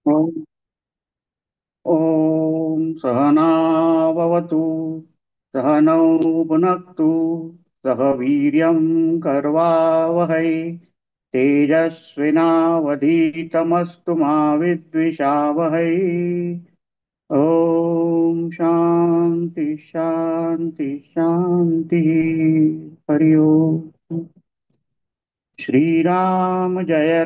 ॐ सहना भवतु सहनौ भुनक्तु सह वीर्यं कर्वावहै तेजस्विनावधीतमस्तु मा विद्विषावहै। ॐ शान्ति शान्ति शान्तिः। हरि ओम्। श्रीराम जय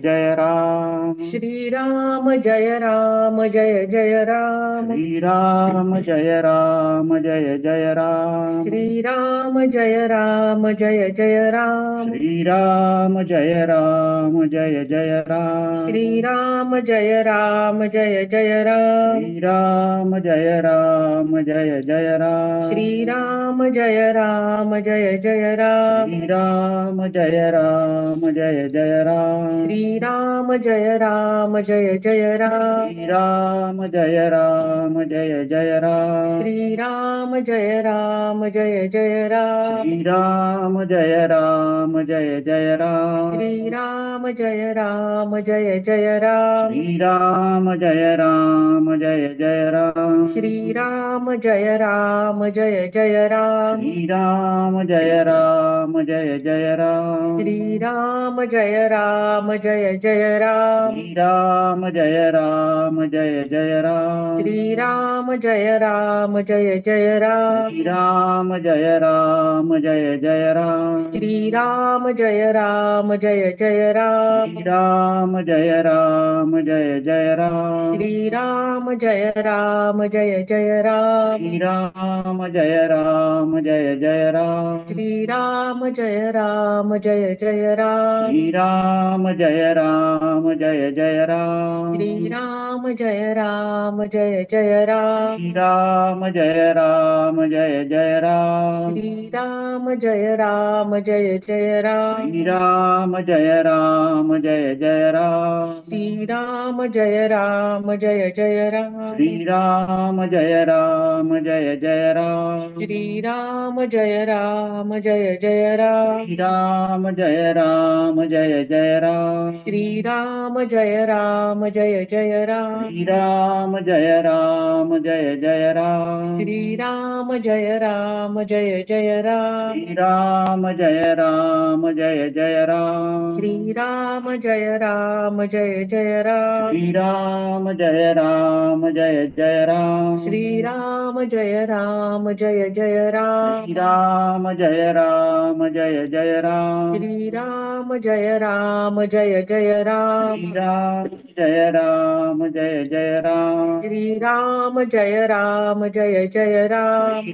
जय राम। श्रीराम जय राम जय जय राम। श्रीराम जय राम। श्रीराम जय राम जय जय राम। श्रीराम जय राम। श्रीराम जय राम जय जय राम। श्रीराम जय राम। श्रीराम जय राम जय जय राम। श्रीराम जय राम। श्रीराम जय राम जय जय राम। श्रीराम जय राम। श्रीराम जय राम जय जय राम। श्रीराम जय राम। श्रीराम जय राम जय जय राम। श्रीराम जय राम। श्रीराम जय राम जय जय राम। श्रीराम जय राम। श्रीराम जय राम जय जय राम। श्रीराम जय राम। श्रीराम जय राम जय जय राम। श्रीराम जय राम। श्रीराम जय राम जय जय राम। श्रीराम जय राम। श्रीराम जय राम जय जय राम। श्रीराम जय राम। श्रीराम जय राम जय जय राम। श्रीराम जय राम। श्रीराम जय राम जय जय राम। श्रीराम जय राम। श्रीराम जय राम जय जय राम। श्रीराम जय राम। श्रीराम जय राम जय जय राम। श्रीराम जय राम। श्रीराम जय राम जय जय राम। श्रीराम जय राम। श्रीराम जय राम जय जय राम। श्रीराम जय राम। श्रीराम जय राम जय जय राम। श्रीराम जय राम। श्रीराम जय राम जय जय राम। श्रीराम जय राम। श्रीराम जय राम जय जय राम। श्रीराम जय राम। श्रीराम जय राम जय जय राम। श्रीराम जय राम। श्रीराम जय राम जय जय राम। श्रीराम जय राम। श्रीराम जय राम जय जय राम।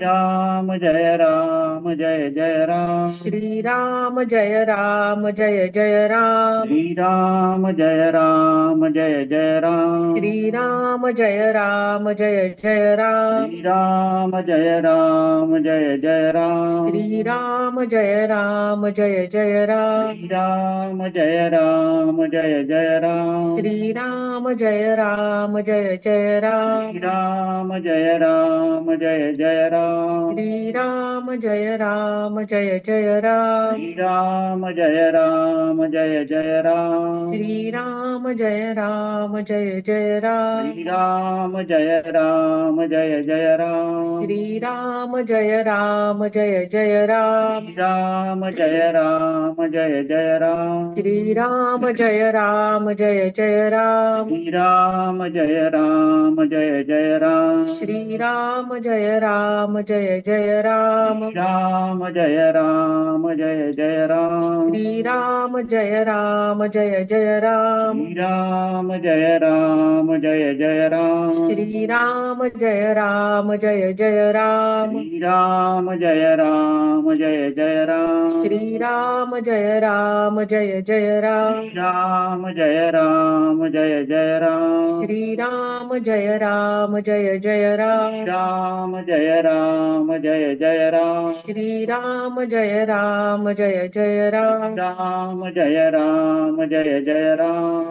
श्रीराम जय राम। श्रीराम जय राम जय जय राम। श्रीराम जय राम। श्रीराम जय राम जय जय राम। श्रीराम जय राम। श्रीराम जय राम जय जय राम। श्रीराम जय राम। श्रीराम जय राम जय जय राम। श्रीराम जय राम। श्रीराम जय राम जय जय राम। श्रीराम जय राम। श्रीराम जय राम जय जय राम। श्रीराम जय राम। श्रीराम जय राम जय जय राम। श्रीराम जय राम। श्रीराम जय राम जय जय राम। श्रीराम जय राम। श्रीराम जय राम जय जय राम। श्रीराम जय राम। श्रीराम जय राम जय जय राम। श्रीराम जय राम। श्रीराम जय राम जय जय राम। श्रीराम जय राम। श्रीराम जय राम जय जय राम। श्रीराम जय राम। श्रीराम जय राम जय जय राम। राम जय राम।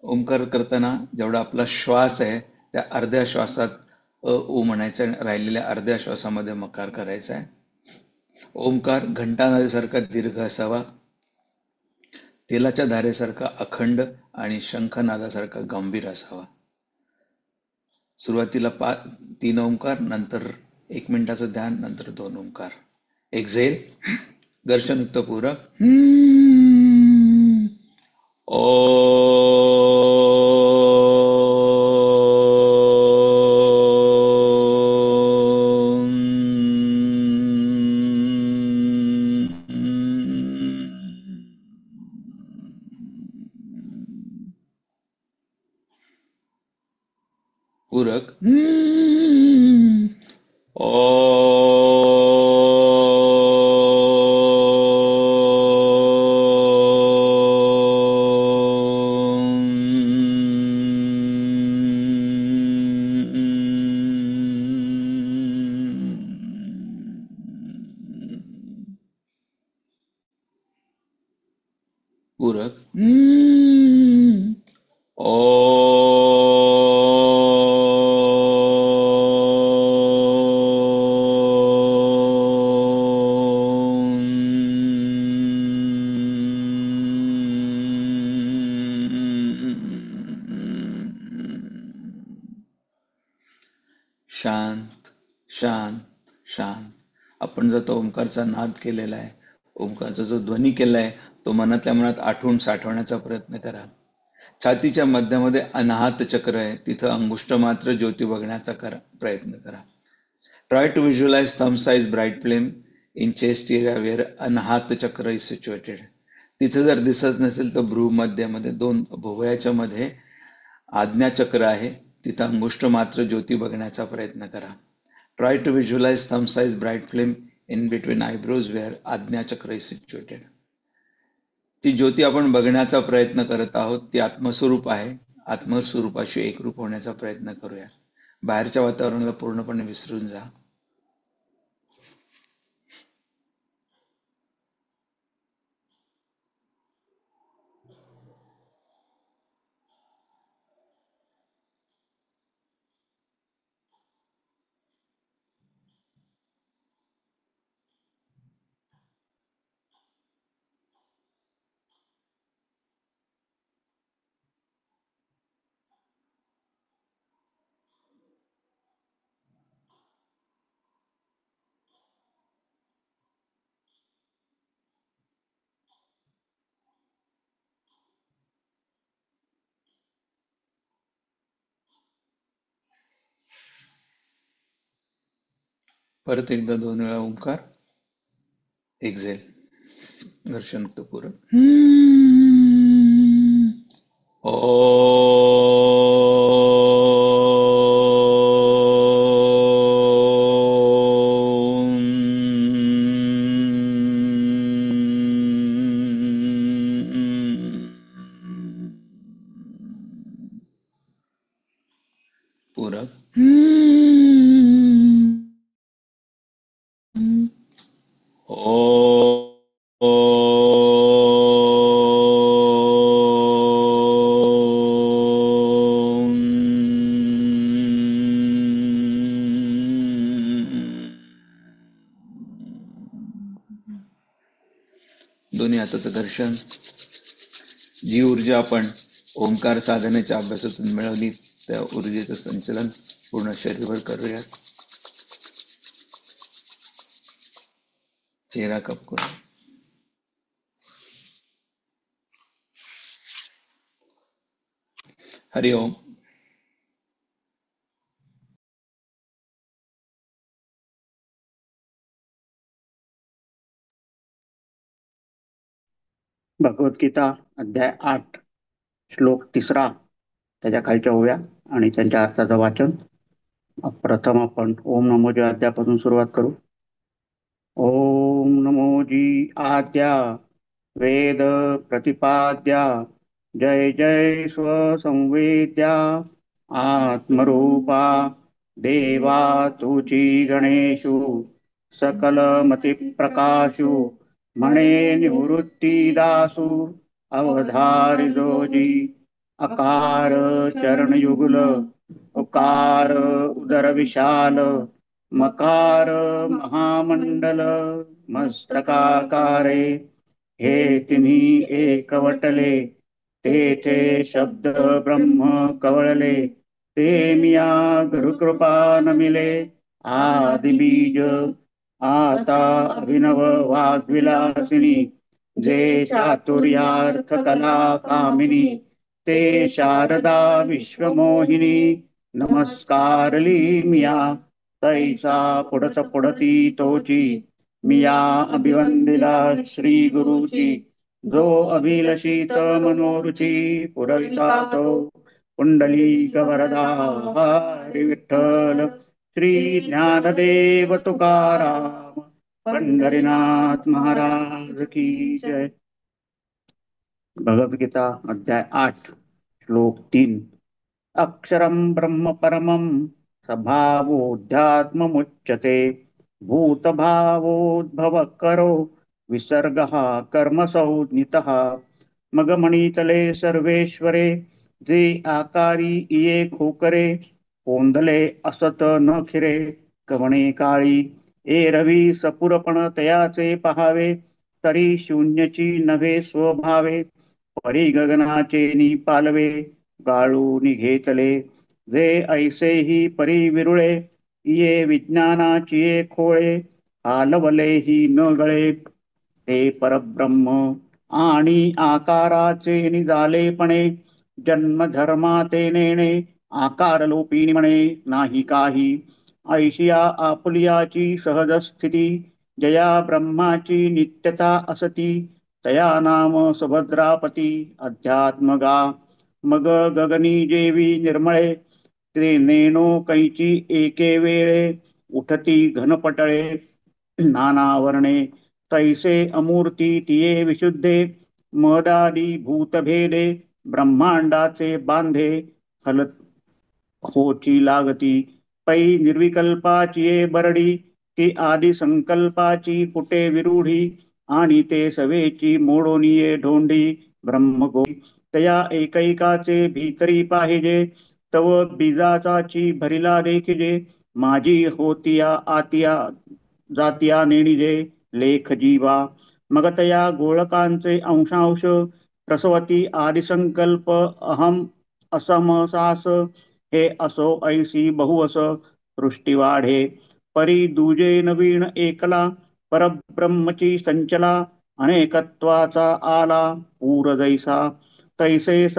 ओंकार करताना जेवढा आपला श्वास आहे त्या अर्ध्या श्वासात उ म्हणायचं आणि राहिलेल्या अर्ध्या श्वासामध्ये मकार करायचा आहे. ओंकार घंटानादासारखा दीर्घ असावा, तेलाच्या धारेसारखा अखंड आणि शंखनादासारखा गंभीर असावा. सुरुवातीला 3 ओंकार, नंतर 1 मिनिटाचं ध्यान, नंतर 2 ओंकार. एक्झेल, घर्षणयुक्त पूरक. पूरक. पूरक. शांत शांत शांत. आपण जर तो ओंकारचा नाद केलेला आहे, ओंकारचा जो ध्वनी केलाय, तो मनातल्या मनात आठवून साठवण्याचा प्रयत्न करा. छातीच्या मध्यामध्ये अनाहत चक्र आहे, तिथं अंगुष्ठ मात्र ज्योती बघण्याचा प्रयत्न करा. Try to visualise thumb size bright flame in chest area where Anahata chakra is situated. तिथे जर दिसत नसेल तर भ्रू मध्यामध्ये 2 भुवयाच्या मध्ये आज्ञाचक्र आहे, तिथं अंगुष्ठ मात्र ज्योती बघण्याचा प्रयत्न करा. Try to visualise thumb size bright flame in between eyebrows where Ajnachakra is situated. ती ज्योती आपण बघण्याचा प्रयत्न करत आहोत, ती आत्मस्वरूप आहे. आत्मस्वरूपाशी एकरूप होण्याचा प्रयत्न करूया. बाहेरच्या वातावरणाला पूर्णपणे विसरून जा. परत एकदा 2 वेळा ओंकार. एक्झेल, घर्षणमुक्त पूरक. पूरक. दोन्ही हाताचं घर्षण. जी ऊर्जा आपण ओंकार साधनेच्या अभ्यासातून मिळवली, त्या ऊर्जेचं संचलन पूर्ण शरीरभर करूया. चेहरा कप करू. हरि ओम. भगवद्गीता अध्याय 8 श्लोक 3, त्याच्या खालच्या ओव्या आणि त्यांच्या अर्थाचं वाचन. प्रथम आपण ओम नमोजी अध्यापासून सुरुवात करू. ओम नमोजी आद्या वेद प्रतिपाद्या जय जय स्वसंवेद्या आत्मरूपा देवा तुची गणेशु सकलमती प्रकाशु मणे निवृत्ती दासु अवधारी जोजी अकार चरण युगल, उकार उदर विशाल, मकार महामंडल, मस्तकाकारे हे तिन्ही एकवटले, तेथे शब्द ब्रह्म कवळले, ते मिया गुरुकृपा नमिले, आदि बीज आता अभिनव वाग्विलासिनी, जे चातुर्यार्थ कला कामिनी, ते शारदा विश्वमोहिनी, नमस्कारली मिया तैसा पुढच पुढती तोची, मिया अभिवंदिला श्री गुरुची, जो अभिलषित मनोरुची, पुरविता तो पुंडलीक वरदा, हरी विठ्ठल श्री ज्ञानदेव तुकाराम, पंढरीनाथ महाराज की जय. भगवद्गीता अध्याय 8 श्लोक 3. अक्षरं ब्रह्म परमं स्वभावोऽध्यात्ममुच्यते, भूतभावोद्भव करो विसर्गः कर्मसंज्ञितः. मग मणितले सर्वेश्वरे, जे आकारी इये खोकरे, कोंदले असत न खिरे, कवणे काळी एरवी सपुरपण तयाचे पहावे, तरी शून्यची नव्हे स्वभावे, परी गगनाचे पालवे, गाळून घेतले, जे ऐसेही परी विरुळे, ये विज्ञानाची खोळे, हालवले न गळे, ते परब्रह्म आणि आकाराचे निजालेपणे, जन्मधर्मा ते नेणे, आकार लोपिनी म्हणे नाही काही, ऐशिया आपुलियाची सहज स्थिती, जया ब्रह्माची नित्यता असती, तया नाम सुभद्रापती अध्यात्मगा. मग गगनी जेवी निर्मळे, ते नेणो कैची एके वेळे, उठती घनपटळे नानावर्णे, तैसे अमूर्ती तिये विशुद्धे, मदादी भूतभेदे, ब्रह्मांडाचे बांधे, हलत होची लागती, पै निर्विकल्पाची बरडी, ती आदि संकल्पाची कुटे विरूढी, आणि ते सवेची मोडोनिये ढोंडी, ब्रह्मगोडी तया एकैकाचे भीतरी पाहिजे, तव बीजाचाची भरिला देखिजे, माझी होतिया आतिया जातिया नेणिजे, लेख जीवा. मग तया गोळकांचे अंशांश, प्रसवती आदिसंकल्प अहम असमसास, हे असो ऐसी बहुअस सृष्टी वाढे, परी दुजे नवीन एकला, परब्रह्मची संचला, अनेकत्वाचा आला पूर जैसा, तैसे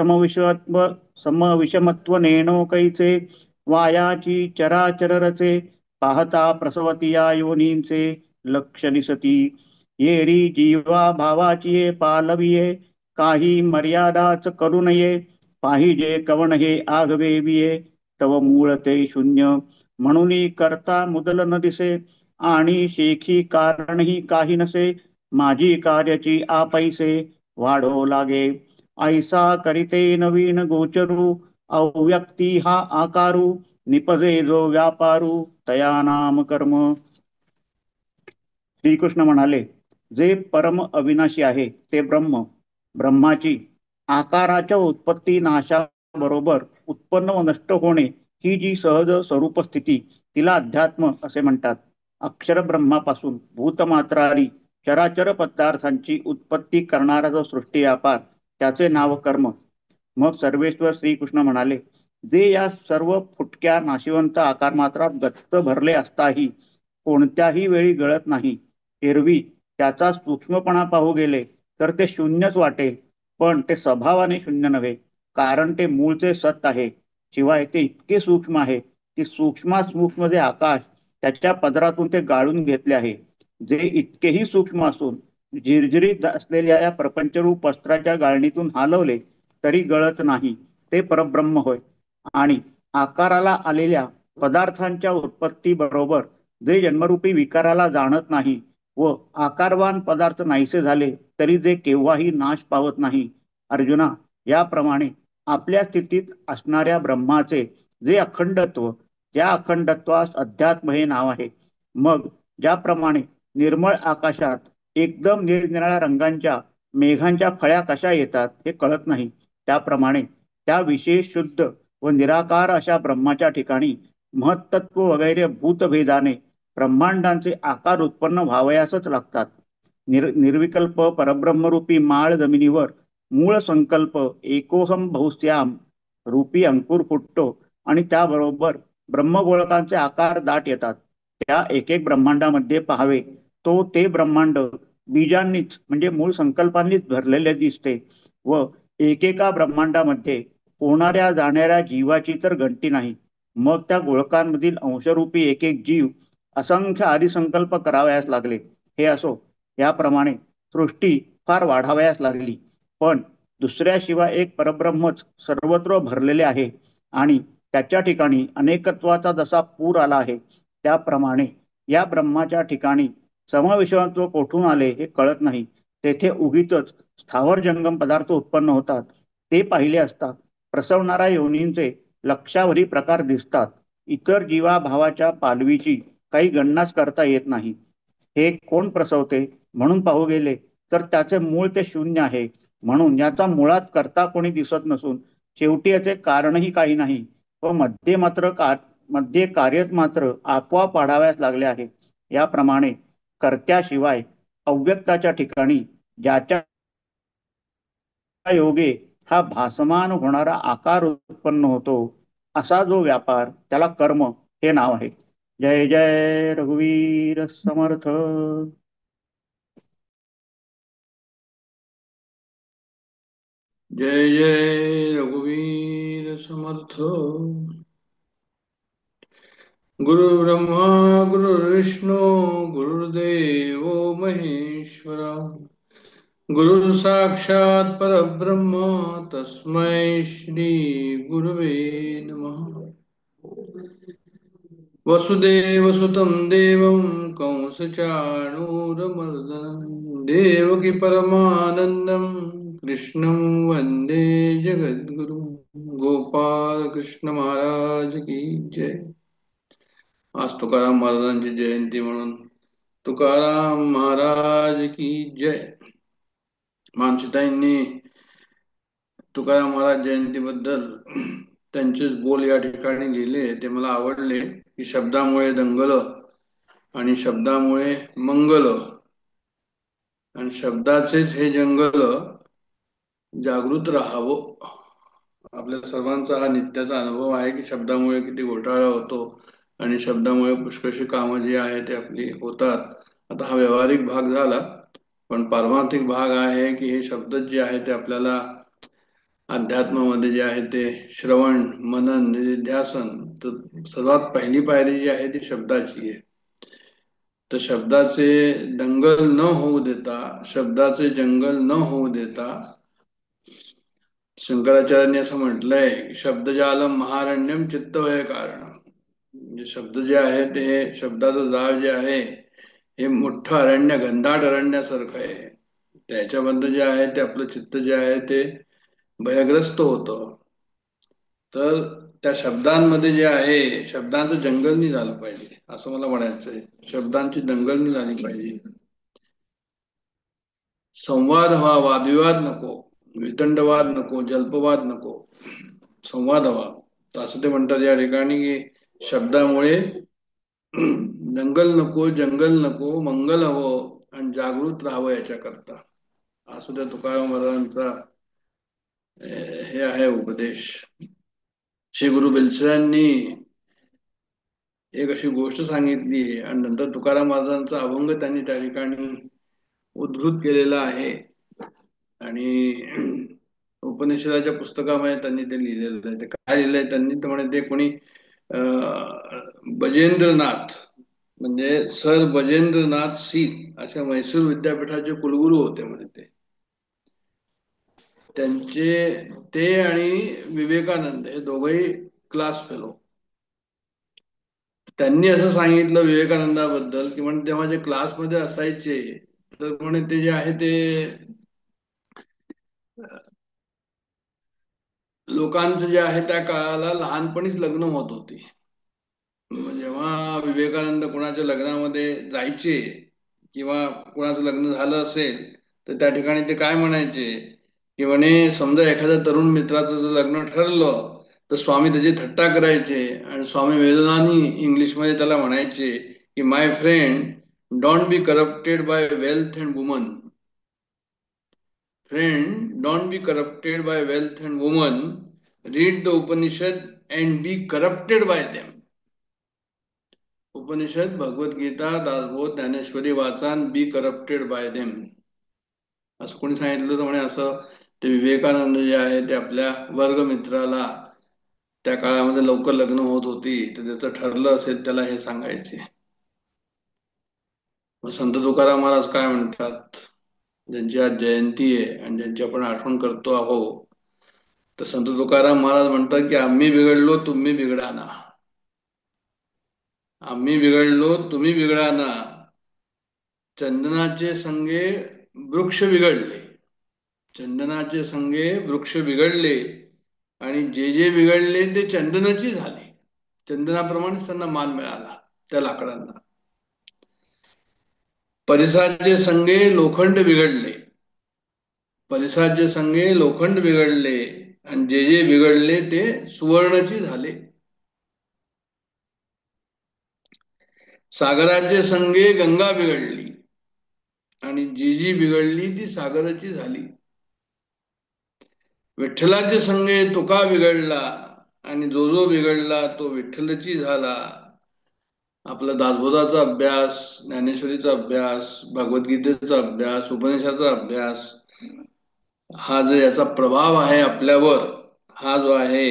समविषमत्व नेणो कैचे, वायाची चराचर रचे, पाहता प्रसवती या योनींचे लक्ष दिसती, येरी जीवा भावाची पालविये, काही मर्यादाच करू नये, पाहिजे कवण हे आगवेविये, तव मूळ ते शून्य, म्हणून करता मुदल न दिसे, आणि शेखी कारणही काही नसे, माझी कार्याची आपैसे वाढो लागे, ऐसा करिते नवीन गोचरू, अव्यक्ती हा आकारू, निपजे जो व्यापारू, तया नाम कर्म. श्रीकृष्ण म्हणाले, जे परम अविनाशी आहे ते ब्रह्म, ब्रह्माची आकाराच्या उत्पत्ती नाशाबरोबर उत्पन्न व नष्ट होणे, ही जी सहज स्वरूप स्थिती, तिला अध्यात्म असे म्हणतात. अक्षर ब्रह्मापासून भूतमात्रारी चराचर पदार्थांची उत्पत्ती करणारा जो सृष्टी व्यापार, त्याचे नाव कर्म. मग सर्वेश्वर श्रीकृष्ण म्हणाले, जे या सर्व फुटक्या नाशिवंत आकार मात्रात गच्च भरले असताही कोणत्याही वेळी गळत नाही, एरवी त्याचा सूक्ष्मपणा पाहू गेले तर ते शून्यच वाटेल, पण ते स्वभावाने शून्य नव्हे, कारण ते मूळचे सत आहे. शिवाय ते इतके सूक्ष्म आहे की सूक्ष्मात सूक्ष्म जे आकाश त्याच्या पदरातून ते गाळून घेतले आहे, जे इतकेही सूक्ष्म असून झिरझिरीत असलेल्या या प्रपंचरूप वस्त्राच्या गाळणीतून हलवले तरी गळत नाही, ते परब्रह्म होय. आणि आकाराला आलेल्या पदार्थांच्या उत्पत्ती बरोबर जे जन्मरूपी विकाराला जाणत नाही, व आकारवान पदार्थ नाहीसे झाले तरी जे केव्हाही नाश पावत नाही, अर्जुना, याप्रमाणे आपल्या स्थितीत असणाऱ्या ब्रह्माचे जे अखंडत्व, त्या अखंडत्वास अध्यात्म हे नाव आहे. मग ज्याप्रमाणे निर्मळ आकाशात एकदम निरनिराळ्या रंगांच्या मेघांच्या फळ्या कशा येतात हे कळत नाही, त्याप्रमाणे त्या विशेष शुद्ध व निराकार अशा ब्रह्माच्या ठिकाणी महत्तत्व वगैरे भूतभेदाने ब्रह्मांडांचे आकार उत्पन्न व्हावयासच लागतात. निर्विकल्प परब्रह्मरूपी माळ जमिनीवर मूळ संकल्प एकोहम बहुस्याम रूपी अंकुर फुटतो आणि त्याबरोबर ब्रह्मगोळकांचे आकार दाट येतात. त्या एक एक ब्रह्मांडामध्ये पाहावे तो ते ब्रह्मांड बीजांनीच म्हणजे मूळ संकल्पांनीच भरलेले दिसते व एकेका ब्रह्मांडामध्ये होणाऱ्या जाणाऱ्या जीवाची तर गणती नाही. मग त्या गोळकांमधील अंशरूपी एक एक जीव असंख्य आदिसंकल्प करावयास लागले. हे असो, याप्रमाणे सृष्टी फार वाढावयास लागली, पण दुसऱ्याशिवाय एक परब्रह्मच सर्वत्र भरलेले आहे आणि त्याच्या ठिकाणी अनेकत्वाचा जसा पूर आला आहे त्याप्रमाणे या ब्रह्माच्या ठिकाणी समविषयांत्व कोठून आले हे कळत नाही. तेथे उगीच स्थावर जंगम पदार्थ उत्पन्न होतात. ते पाहिले असता प्रसवणाऱ्या योनींचे लक्षावरी प्रकार दिसतात. इतर जीवाभावाच्या पालवीची काही गणनाच करता येत नाही. हे कोण प्रसवते म्हणून पाहू गेले तर त्याचे मूळ ते शून्य आहे. म्हणून याचा मुळात करता कोणी दिसत नसून शेवटी याचे कारणही काही नाही व मध्ये कार्यच मात्र आपोआप वाढाव्यास लागले आहे. याप्रमाणे कर्त्याशिवाय अव्यक्ताच्या ठिकाणी ज्याच्या योगे हा भासमान होणारा आकार उत्पन्न होतो असा जो व्यापार त्याला कर्म हे नाव आहे. जय जय रघुवीर समर्थ. जय जय रघुवीर समर्थ. गुरु ब्रह्मा गुरुर्विष्णू गुरुर्देव महेश्वरा. गुरु साक्षात परब्रह्म तस्मै श्री गुरुवे नमः. वसुदेवसुतं देवं कंसचाणूरमर्दनं देवकी परमानंदं कृष्णं वंदे जगद्गुरु. गोपाल कृष्ण महाराज की जय. आज तुकाराम महाराजांची जयंती म्हणून तुकाराम महाराज की जय. मानसीताईंनी तुकाराम महाराज जयंतीबद्दल त्यांचेच बोल या ठिकाणी लिहिले, ते मला आवडले. की शब्दामुळे दंगल आणि शब्दामुळे मंगल आणि शब्दाचेच हे जंगल जागृत राहावं. आपल्या सर्वांचा हा नित्याचा अनुभव आहे की शब्दामुळे किती घोटाळा होतो आणि शब्दामुळे पुष्कळशी कामं जी आहे ते आपली होतात. आता हा व्यावहारिक भाग झाला, पण पारमार्थिक भाग आहे की हे शब्द जे आहे ते आपल्याला अध्यात्मामध्ये जे आहे ते श्रवण मनन निधिध्यासन, तर सर्वात पहिली पायरी जी आहे ती शब्दाची आहे. तर शब्दाचे दंगल न होऊ देता, शब्दाचे जंगल न होऊ देता शंकराचार्यांनी असं म्हटलंय, शब्दजालम महारण्यम चित्तवय कारण. म्हणजे शब्द जे आहे ते शब्दाचं जाळ जे आहे हे मोठं अरण्य, घनदाट अरण्यासारखं आहे. त्याच्याबद्दल जे आहे ते आपलं चित्त जे आहे ते भयग्रस्त होतं. तर त्या शब्दांमध्ये जे आहे शब्दांचं जंगल नाही झालं पाहिजे असं मला म्हणायचंय. शब्दांची दंगल नाही झाली पाहिजे. संवाद व्हा, वादविवाद नको, वितंडवाद नको, जल्पवाद नको, संवाद व्हा. असं ते म्हणतात या ठिकाणी की शब्दामुळे दंगल नको, जंगल नको, मंगल हवं आणि जागृत राहावं याच्याकरता. असं त्या तुकाराम महाराजांचा हे आहे उपदेश. श्री गुरु बिलसरांनी एक अशी गोष्ट सांगितली आणि नंतर तुकाराम महाराजांचा अभंग त्यांनी त्या ठिकाणी उद्धृत केलेला आहे आणि उपनिषदाच्या पुस्तकामध्ये त्यांनी ते लिहिलेलं आहे. ते काय लिहिलंय त्यांनी, तर म्हणे ते कोणी बजेंद्रनाथ म्हणजे सर बजेंद्रनाथ सील अशा म्हैसूर विद्यापीठाचे कुलगुरू होते म्हणे ते. त्यांचे ते आणि विवेकानंद हे दोघंही क्लास फेलो. त्यांनी असं सांगितलं विवेकानंदाबद्दल की म्हणजे तेव्हा जे क्लासमध्ये असायचे तर म्हणे ते जे आहे ते लोकांचं जे आहे त्या काळाला लहानपणीच लग्न होत होती. जेव्हा विवेकानंद कोणाच्या लग्नामध्ये जायचे किंवा कोणाचं लग्न झालं असेल तर त्या ठिकाणी ते काय म्हणायचे की म्हणे समजा एखाद्या तरुण मित्राचं जर लग्न ठरलं तर स्वामी त्याची थट्टा करायचे आणि स्वामी वेदनानी इंग्लिशमध्ये त्याला म्हणायचे की my friend don't be corrupted by wealth and women. Friend don't be corrupted by wealth and women. Read the Upanishad and be corrupted by them. Upanishad, Bhagavadgita, Dasbodh, Dnyaneshwari वाचा, बी करप्टेड बाय देम. असं कोणी सांगितलं तर म्हणे असं ते विवेकानंद जे आहे ते आपल्या वर्गमित्राला त्या काळामध्ये लवकर लग्न होत होती तर त्याचं ठरलं असेल त्याला हे सांगायचे. मग संत तुकाराम महाराज काय म्हणतात, ज्यांची आज जयंती आहे आणि ज्यांची आपण आठवण करतो आहोत, तर संत तुकाराम महाराज म्हणतात की आम्ही बिघडलो तुम्ही बिघडा ना. आम्ही बिघडलो तुम्ही बिघडा ना. चंदनाचे संगे वृक्ष बिघडले. चंदनाचे संगे वृक्ष बिघडले आणि जे जे बिघडले ते चंदनाची झाले. चंदनाप्रमाणेच त्यांना मान मिळाला त्या लाकडांना. परिसाचे संगे लोखंड बिघडले. परिसाचे संगे लोखंड बिघडले आणि जे जे बिघडले ते सुवर्णची झाले. सागराचे संगे गंगा बिघडली आणि जी जी बिघडली ती सागराची झाली. विठ्ठलाचे संगे तुका बिघडला आणि जो जो बिघडला तो विठ्ठलची झाला. आपला दासबोधाचा अभ्यास, ज्ञानेश्वरीचा अभ्यास, भगवद्गीतेचा अभ्यास, उपनिषदाचा अभ्यास, हा जो याचा प्रभाव आहे आपल्यावर, हा जो आहे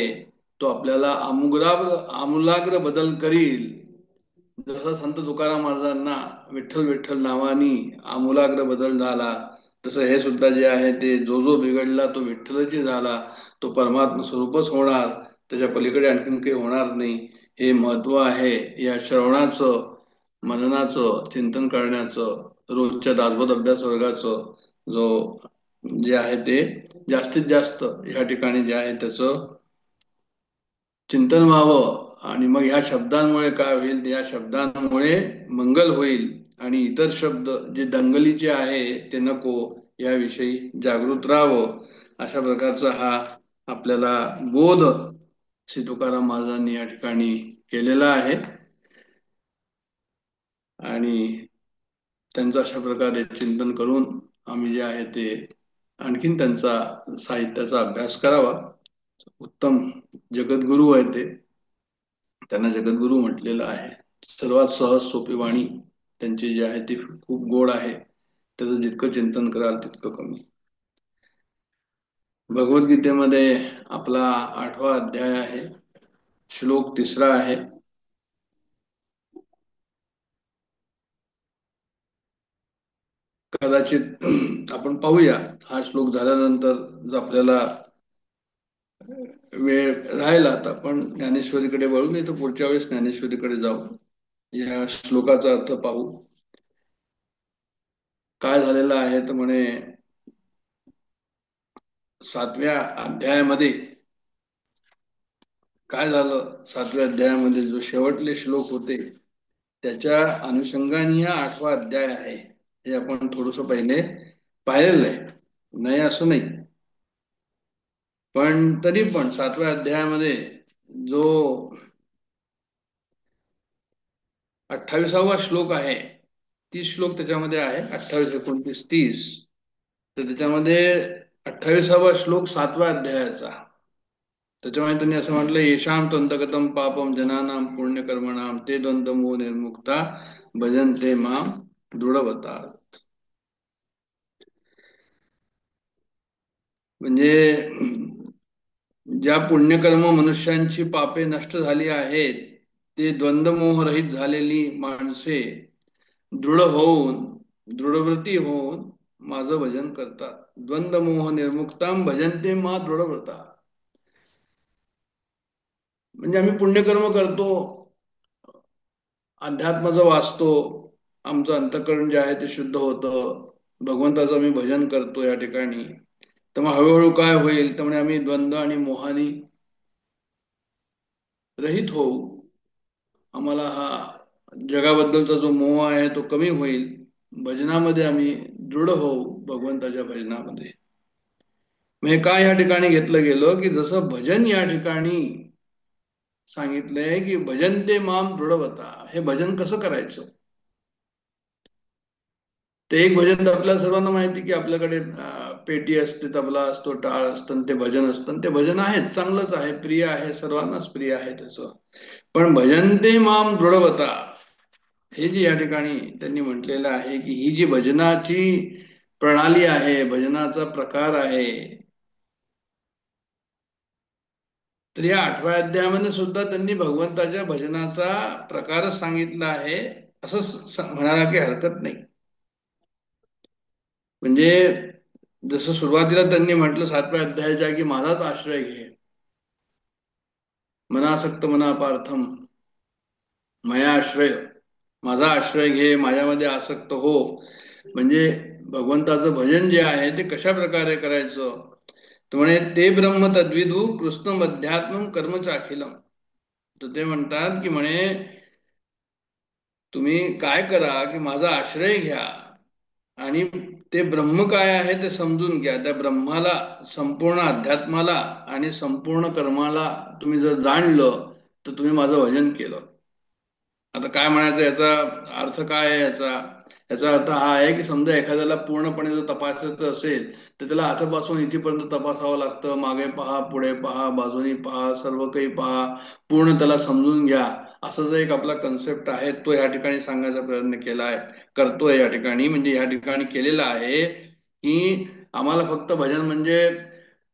तो आपल्याला आमूलाग्र बदल करील. जसं संत तुकाराम महाराजांना विठ्ठल विठ्ठल नावानी आमूलाग्र बदल झाला, तसं हे सुद्धा जे आहे ते जो जो बिघडला तो विठ्ठलची झाला. तो परमात्मा स्वरूपच होणार, त्याच्या पलीकडे आणखीन काही होणार नाही. हे महत्व आहे या श्रवणाचं, मननाचं, चिंतन करण्याचं, रोजच्या दासबोध अभ्यास वर्गाचं जो जे आहे ते जास्तीत जास्त ह्या ठिकाणी जे आहे त्याचं चिंतन व्हावं. आणि मग ह्या शब्दांमुळे काय होईल, या शब्दांमुळे मंगल होईल आणि इतर शब्द जे दंगलीचे आहे ते नको, याविषयी जागृत राहावं. अशा प्रकारचा हा आपल्याला बोध श्री तुकाराम महाराजांनी या ठिकाणी केलेला आहे आणि त्यांचं अशा प्रकारे चिंतन करून आम्ही जे आहे ते आणखीन त्यांचा साहित्याचा अभ्यास करावा. उत्तम जगद्गुरु आहे ते, त्यांना जगद्गुरु म्हटलेलं आहे. सर्वात सहज सोपी वाणी त्यांची जी आहे ती खूप गोड आहे. त्याचं जितकं चिंतन कराल तितकं कमी. भगवद्गीतेमध्ये आपला 8वा अध्याय आहे, श्लोक 3 आहे. कदाचित आपण पाहूया हा श्लोक झाल्यानंतर जर आपल्याला वेळ राहिला तर आपण ज्ञानेश्वरीकडे वळू, नाही तर पुढच्या वेळेस ज्ञानेश्वरीकडे जाऊ, या श्लोकाचा अर्थ पाहू. काय झालेलं आहे तर म्हणे 7व्या अध्यायामध्ये काय झालं, 7व्या अध्यायामध्ये जो शेवटले श्लोक होते त्याच्या अनुषंगाने हा 8वा अध्याय आहे. हे आपण थोडस पहिले पाहिलेलं आहे, नाही असं नाही, पण तरी पण 7व्या अध्यायामध्ये जो 28वा श्लोक आहे, 30 श्लोक त्याच्यामध्ये आहे, 28, 29, 30. तर त्याच्यामध्ये 28वा श्लोक 7व्या अध्यायाचा, त्याच्यामुळे त्यांनी असं म्हटलं, येशाम त्वंतगतम पापम जनानाम पुण्यकर्मणाम ते द्वंद्वमोह निर्मुक्ता भजन्ते माम दृढवता. म्हणजे ज्या पुण्यकर्म मनुष्यांची पापे नष्ट झाली आहेत ते द्वंद्वमोहरहित झालेली माणसे दृढ होऊन, दृढव्रती होऊन माझं भजन करतात. द्वंद्वमोह निर्मुक्ताम भजन्ते मा दृढव्रता. म्हणजे आम्ही पुण्यकर्म करतो, अध्यात्माचं वाचतो, आमचं अंतःकरण जे आहे ते शुद्ध होतं, भगवंताचं आम्ही भजन करतो या ठिकाणी. तर मग हळूहळू काय होईल तर म्हणजे आम्ही द्वंद्व आणि मोहानी रहित होऊ. आम्हाला हा जगाबद्दलचा जो मोह आहे तो कमी होईल. भजनामध्ये आम्ही दृढ होऊ, भगवंताच्या भजनामध्ये. हे काय या ठिकाणी घेतलं गेलं की जसं भजन या ठिकाणी सांगितलंय की भजन ते माम दृढवता, हे भजन कसं करायचं. ते एक भजन तर आपल्या सर्वांना माहिती की आपल्याकडे पेटी असते, तबला असतो, टाळ असतं, ते भजन असतं. ते भजन आहे, चांगलंच आहे, प्रिय आहे, सर्वांनाच प्रिय आहे त्याचं. पण भजन ते माम दृढवता हे जे या ठिकाणी त्यांनी म्हटलेलं आहे की ही जी भजनाची प्रणाली आहे, भजनाचा प्रकार आहे, तर या 8व्या अध्यायामध्ये सुद्धा त्यांनी भगवंताच्या भजनाचा प्रकारच सांगितला आहे असं म्हणायला काही हरकत नाही. म्हणजे जसं सुरुवातीला त्यांनी म्हटलं 7व्या अध्यायाच्या की माझाच आश्रय घे, मनासक्त मना पार्थम मया आश्रय, माझा आश्रय घे, माझ्यामध्ये आसक्त हो. म्हणजे भगवंताचं भजन जे आहे ते कशा प्रकारे करायचं, तर म्हणे ते ब्रह्म तद्विदु कृष्ण मध्यात्म कर्म चाखिलम. तर ते म्हणतात की म्हणे तुम्ही काय करा की माझा आश्रय घ्या आणि ते ब्रह्म काय आहे ते समजून घ्या. त्या ब्रह्माला, संपूर्ण अध्यात्माला आणि संपूर्ण कर्माला तुम्ही जर जाणलं तर तुम्ही माझं भजन केलं. आता काय म्हणायचं, याचा अर्थ काय आहे याचा? याचा अर्थ हा आहे की समजा एखाद्याला पूर्णपणे जर तपासायचं असेल तर त्याला हातापासून इथेपर्यंत तपासावं लागतं. मागे पहा, पुढे पहा, बाजूनी पहा, सर्व काही पहा, पूर्ण त्याला समजून घ्या. असं जो एक आपला कन्सेप्ट आहे तो या ठिकाणी सांगायचा प्रयत्न केलाय, करतोय या ठिकाणी. म्हणजे या ठिकाणी केलेला आहे की आम्हाला फक्त भजन म्हणजे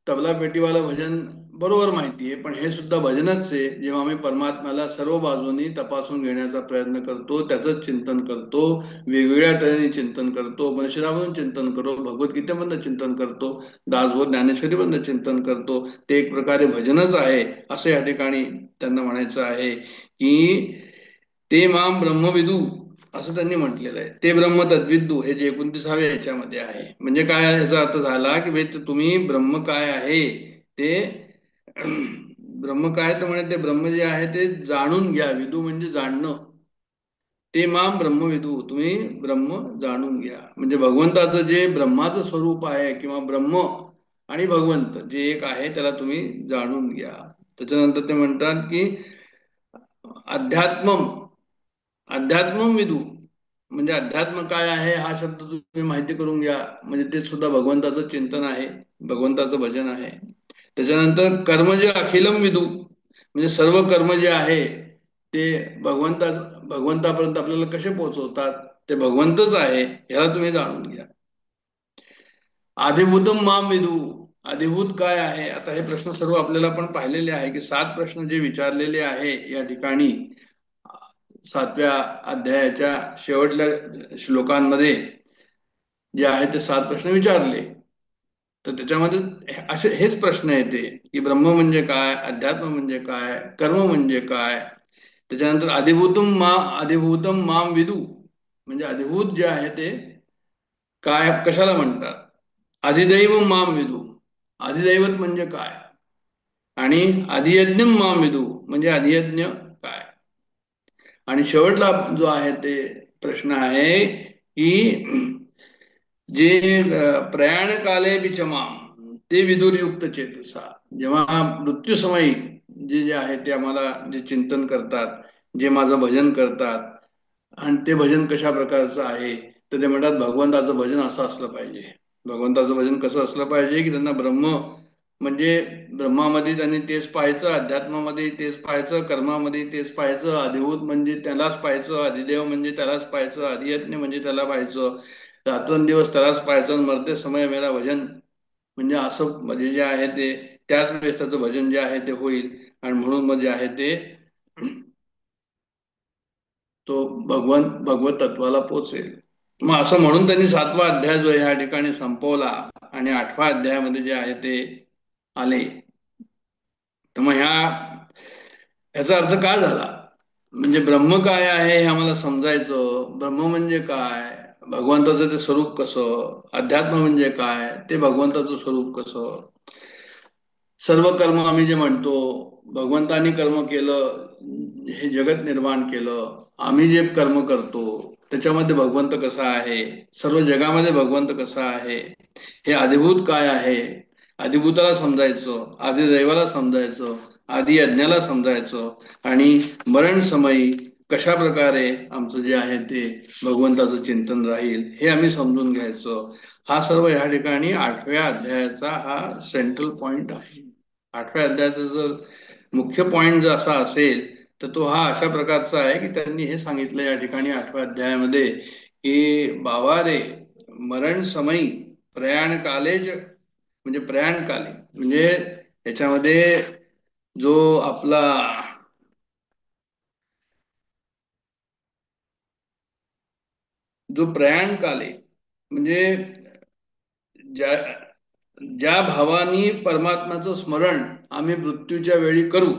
तबला पेटीवाला भजन बरोबर माहिती आहे, पण हे सुद्धा भजनच आहे. जेव्हा आम्ही परमात्म्याला सर्व बाजूनी तपासून घेण्याचा प्रयत्न करतो, त्याचंच चिंतन करतो, वेगवेगळ्या तऱ्हेने चिंतन करतो, उपनिषदामधून चिंतन करतो, भगवद्गीतेमधनं चिंतन करतो, दासबोध ज्ञानेश्वरीमधनं चिंतन करतो, ते एक प्रकारे भजनच आहे असं या ठिकाणी त्यांना म्हणायचं आहे की ते माम ब्रह्मविदू असं त्यांनी म्हटलेलं आहे. ते ब्रह्म तद्विदू हे जे 29व्या याच्यामध्ये आहे. म्हणजे काय याचा अर्थ झाला की तुम्ही ब्रह्म काय आहे ते ब्रह्म काय, तर म्हणे ते ब्रह्म जे आहे ते जाणून घ्या. विदू म्हणजे जाणणं. ते माम ब्रह्मविदू, तुम्ही ब्रह्म जाणून घ्या. म्हणजे भगवंताचं जे ब्रह्माचं स्वरूप आहे किंवा ब्रह्म आणि भगवंत जे एक आहे त्याला तुम्ही जाणून घ्या. त्याच्यानंतर ते म्हणतात की अध्यात्म, अध्यात्म विदू म्हणजे अध्यात्म काय आहे हा शब्द तुम्ही माहिती करून घ्या. म्हणजे ते सुद्धा भगवंताचं चिंतन आहे, भगवंताचं भजन आहे. त्याच्यानंतर कर्म जे अखिलम विदू म्हणजे सर्व कर्म जे आहे ते भगवंतापर्यंत आपल्याला कसे पोहोचवतात, ते भगवंतच आहे, ह्याला तुम्ही जाणून घ्या. आधिभूतम माम विदू, आधिभूत काय आहे. आता हे प्रश्न सर्व आपल्याला पण पाहिलेले आहे की 7 प्रश्न जे विचारलेले आहे या ठिकाणी 7व्या अध्यायाच्या शेवटल्या श्लोकांमध्ये जे आहे ते 7 प्रश्न विचारले. तर त्याच्यामध्ये असे हेच प्रश्न येते की ब्रह्म म्हणजे काय, अध्यात्म म्हणजे काय, कर्म म्हणजे काय. त्याच्यानंतर अधिभूतम माम विदू म्हणजे अधिभूत जे आहे ते काय, कशाला म्हणतात. अधिदैव माम विदू, अधिदैवत म्हणजे काय. आणि अधियज्ञ माम विदू म्हणजे अधियज्ञ काय. आणि शेवटला जो आहे ते प्रश्न आहे की जे प्रयाण काले बिचमाम ते विदुरयुक्त चेतसा, जेव्हा मृत्यू समयी जे जे आहे ते आम्हाला जे चिंतन करतात, जे माझं भजन करतात, आणि ते भजन कशा प्रकारचं आहे, तर ते म्हणतात भगवंताचं भजन असं असलं पाहिजे. भगवंताचं भजन कसं असलं पाहिजे की त्यांना ब्रह्म म्हणजे ब्रह्मामध्ये त्यांनी तेच पाहायचं, अध्यात्मामध्ये तेच पाहायचं, कर्मामध्ये तेच पाहायचं, अधिभूत म्हणजे त्यालाच पाहायचं, अधिदेव म्हणजे त्यालाच पाहायचं, अधियज्ञ म्हणजे त्याला पाहायचं, रात्रंदिवस त्यालाच पाहायचं, मरते समय मेरा भजन म्हणजे असं म्हणजे जे आहे ते त्याच वेळेस त्याचं भजन जे आहे ते होईल. आणि म्हणून मग जे आहे ते तो भगवत तत्वाला पोचेल. मग असं म्हणून त्यांनी 7वा अध्याय जो या ठिकाणी संपवला आणि 8व्या अध्यायामध्ये जे आहे ते आले. तर मग ह्याचा अर्थ काय झाला, म्हणजे ब्रह्म काय आहे हे आम्हाला समजायचं. ब्रह्म म्हणजे काय, भगवंताचं ते स्वरूप कसं, अध्यात्म म्हणजे काय, ते भगवंताचं स्वरूप कसं. सर्व कर्म आम्ही जे म्हणतो भगवंतानी कर्म केलं, हे जगत निर्माण केलं, आम्ही जे कर्म करतो त्याच्यामध्ये भगवंत कसा आहे, सर्व जगामध्ये भगवंत कसा आहे, हे अधिभूत काय आहे, आदिभूताला समजायचं, आदिदैवाला समजायचं, आदी यज्ञाला समजायचं आणि मरण समयी कशा प्रकारे आमचं जे आहे ते भगवंताचं चिंतन राहील हे आम्ही समजून घ्यायचं. हा सर्व या ठिकाणी 8व्या अध्यायाचा हा सेंट्रल पॉइंट आहे. 8व्या अध्यायाचा जर मुख्य पॉइंट जर असा असेल तर तो हा अशा प्रकारचा आहे की त्यांनी हे सांगितलं या ठिकाणी 8व्या अध्यायामध्ये की बाबा रे, मरण समयी प्रयाण कालेज म्हणजे प्रयाण काले म्हणजे याच्यामध्ये जो आपला जो प्रयाण काले म्हणजे ज्या ज्या भावानी परमात्म्याचं स्मरण आम्ही मृत्यूच्या वेळी करू,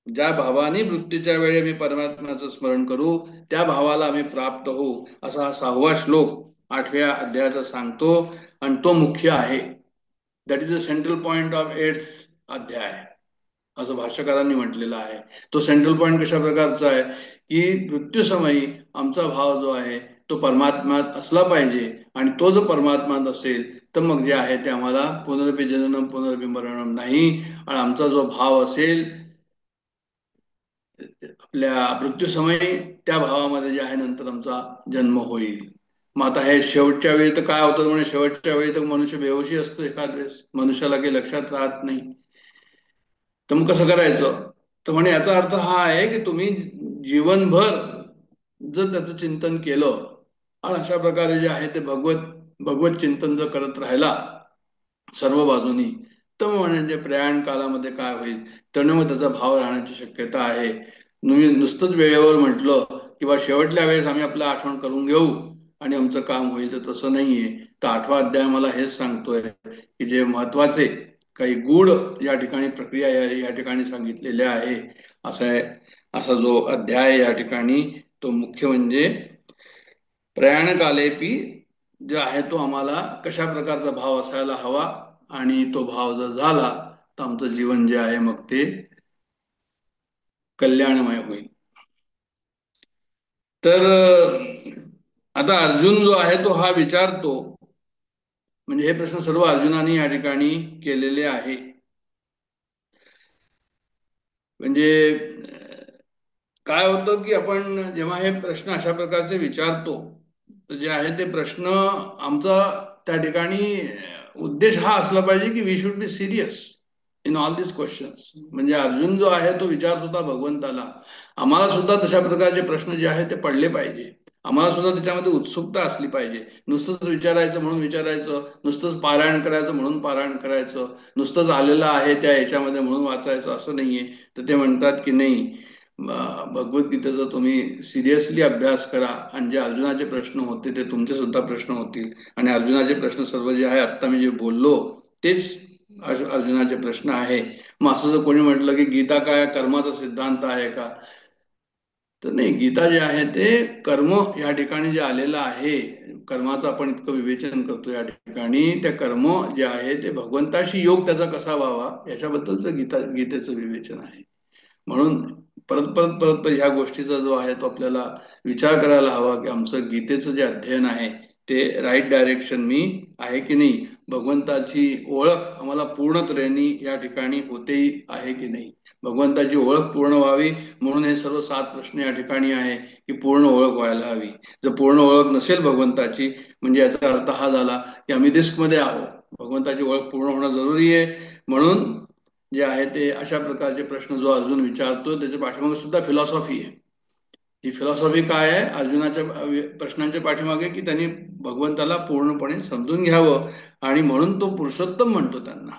ज्या भावानी मृत्यूच्या वेळी आम्ही परमात्म्याचं स्मरण करू त्या भावाला आम्ही प्राप्त होऊ, असा हा 6वा श्लोक 8व्या अध्यायाचा सांगतो आणि तो मुख्य आहे. That is the central point of 8th अध्याय असं भाष्यकारांनी म्हटलेलं आहे. तो सेंट्रल पॉइंट कशा प्रकारचा आहे की मृत्यूसमयी आमचा भाव जो आहे तो परमात्म्यात असला पाहिजे आणि तो जर परमात्म्यात असेल तर मग जे आहे ते आम्हाला पुनरपि जननम पुनरपि मरणम नाही आणि आमचा जो भाव असेल आपल्या मृत्यूसमयी त्या भावामध्ये जे आहे नंतर आमचा जन्म होईल. मग आता हे शेवटच्या वेळी तर काय होतं म्हणजे शेवटच्या वेळी तर मनुष्य बेहोशी असतो एखाद वेळेस, मनुष्याला काही लक्षात राहत नाही. तर मग कसं करायचं तर म्हणे याचा अर्थ हा आहे की तुम्ही जीवनभर जर त्याचं चिंतन केलं आणि अशा प्रकारे जे आहे ते भगवत चिंतन जर करत राहिला सर्व बाजूनी तर म्हणजे प्रयाण कालामध्ये काय होईल तर मग त्याचा भाव राहण्याची शक्यता आहे. नुसतंच वेळेवर म्हटलं किंवा शेवटल्या वेळेस आम्ही आपलं आठवण करून घेऊ आणि आमचं काम होईल तर तसं नाहीये. तर 8वा अध्याय मला हेच सांगतोय की जे महत्वाचे काही गूढ या ठिकाणी प्रक्रिया या ठिकाणी सांगितलेल्या आहे. असा जो अध्याय या ठिकाणी तो मुख्य म्हणजे प्रयाणकालेपी जे आहे तो आम्हाला कशा प्रकारचा भाव असायला हवा आणि तो भाव जर झाला तर आमचं जीवन जे आहे मग ते कल्याणमय होईल. तर आता अर्जुन जो आहे तो हा विचारतो म्हणजे हे प्रश्न सर्व अर्जुनाने या ठिकाणी केलेले आहे. म्हणजे काय होतं की आपण जेव्हा हे प्रश्न अशा प्रकारचे विचारतो तर जे आहे ते प्रश्न आमचा त्या ठिकाणी उद्देश हा असला पाहिजे की we should be serious in all this questions. म्हणजे अर्जुन जो आहे तो विचारत होता भगवंताला, आम्हाला सुद्धा तशा प्रकारचे प्रश्न जे आहेत ते पडले पाहिजे, आम्हाला सुद्धा त्याच्यामध्ये उत्सुकता असली पाहिजे. नुसतंच विचारायचं म्हणून विचारायचं, नुसतंच पारायण करायचं म्हणून पारायण करायचं, नुसतंच आलेलं आहे त्या ह्याच्यामध्ये म्हणून वाचायचं असं नाहीये. तर ते म्हणतात की नाही, भगवद्गीतेचा तुम्ही सिरियसली अभ्यास करा आणि जे अर्जुनाचे प्रश्न होते ते तुमचे सुद्धा प्रश्न होतील आणि अर्जुनाचे प्रश्न सर्व जे आहे आता मी जे बोललो तेच अर्जुनाचे प्रश्न आहे. मग असं जर कोणी म्हटलं की गीता काय कर्माचा सिद्धांत आहे का, तर नाही, गीता जे आहे ते कर्म या ठिकाणी जे आलेलं आहे, कर्माचं आपण इतकं विवेचन करतो या ठिकाणी, त्या कर्म जे आहे ते भगवंताशी योग त्याचा कसा व्हावा याच्याबद्दलचं गीतेचं विवेचन आहे. म्हणून परत परत परत ह्या गोष्टीचा जो आहे तो आपल्याला विचार करायला हवा की आमचं गीतेचं जे अध्ययन आहे ते राईट डायरेक्शन मी आहे की नाही, भगवंताची ओळख आम्हाला पूर्ण तऱ्हेने या ठिकाणी होतेही आहे की नाही, भगवंताची ओळख पूर्ण व्हावी म्हणून हे सर्व 7 प्रश्न या ठिकाणी आहे की पूर्ण ओळख व्हायला हवी. जर पूर्ण ओळख नसेल भगवंताची म्हणजे याचा अर्थ हा झाला की आम्ही रिस्कमध्ये आहोत. भगवंताची ओळख पूर्ण होणं जरुरी आहे. म्हणून जे आहे ते अशा प्रकारचे प्रश्न जो अर्जुन विचारतो त्याच्या पाठीमागे सुद्धा फिलॉसॉफी आहे. ही फिलॉसॉफी काय आहे अर्जुनाच्या प्रश्नांच्या पाठीमागे की त्यांनी भगवंताला पूर्णपणे समजून घ्यावं आणि म्हणून तो पुरुषोत्तम म्हणतो त्यांना.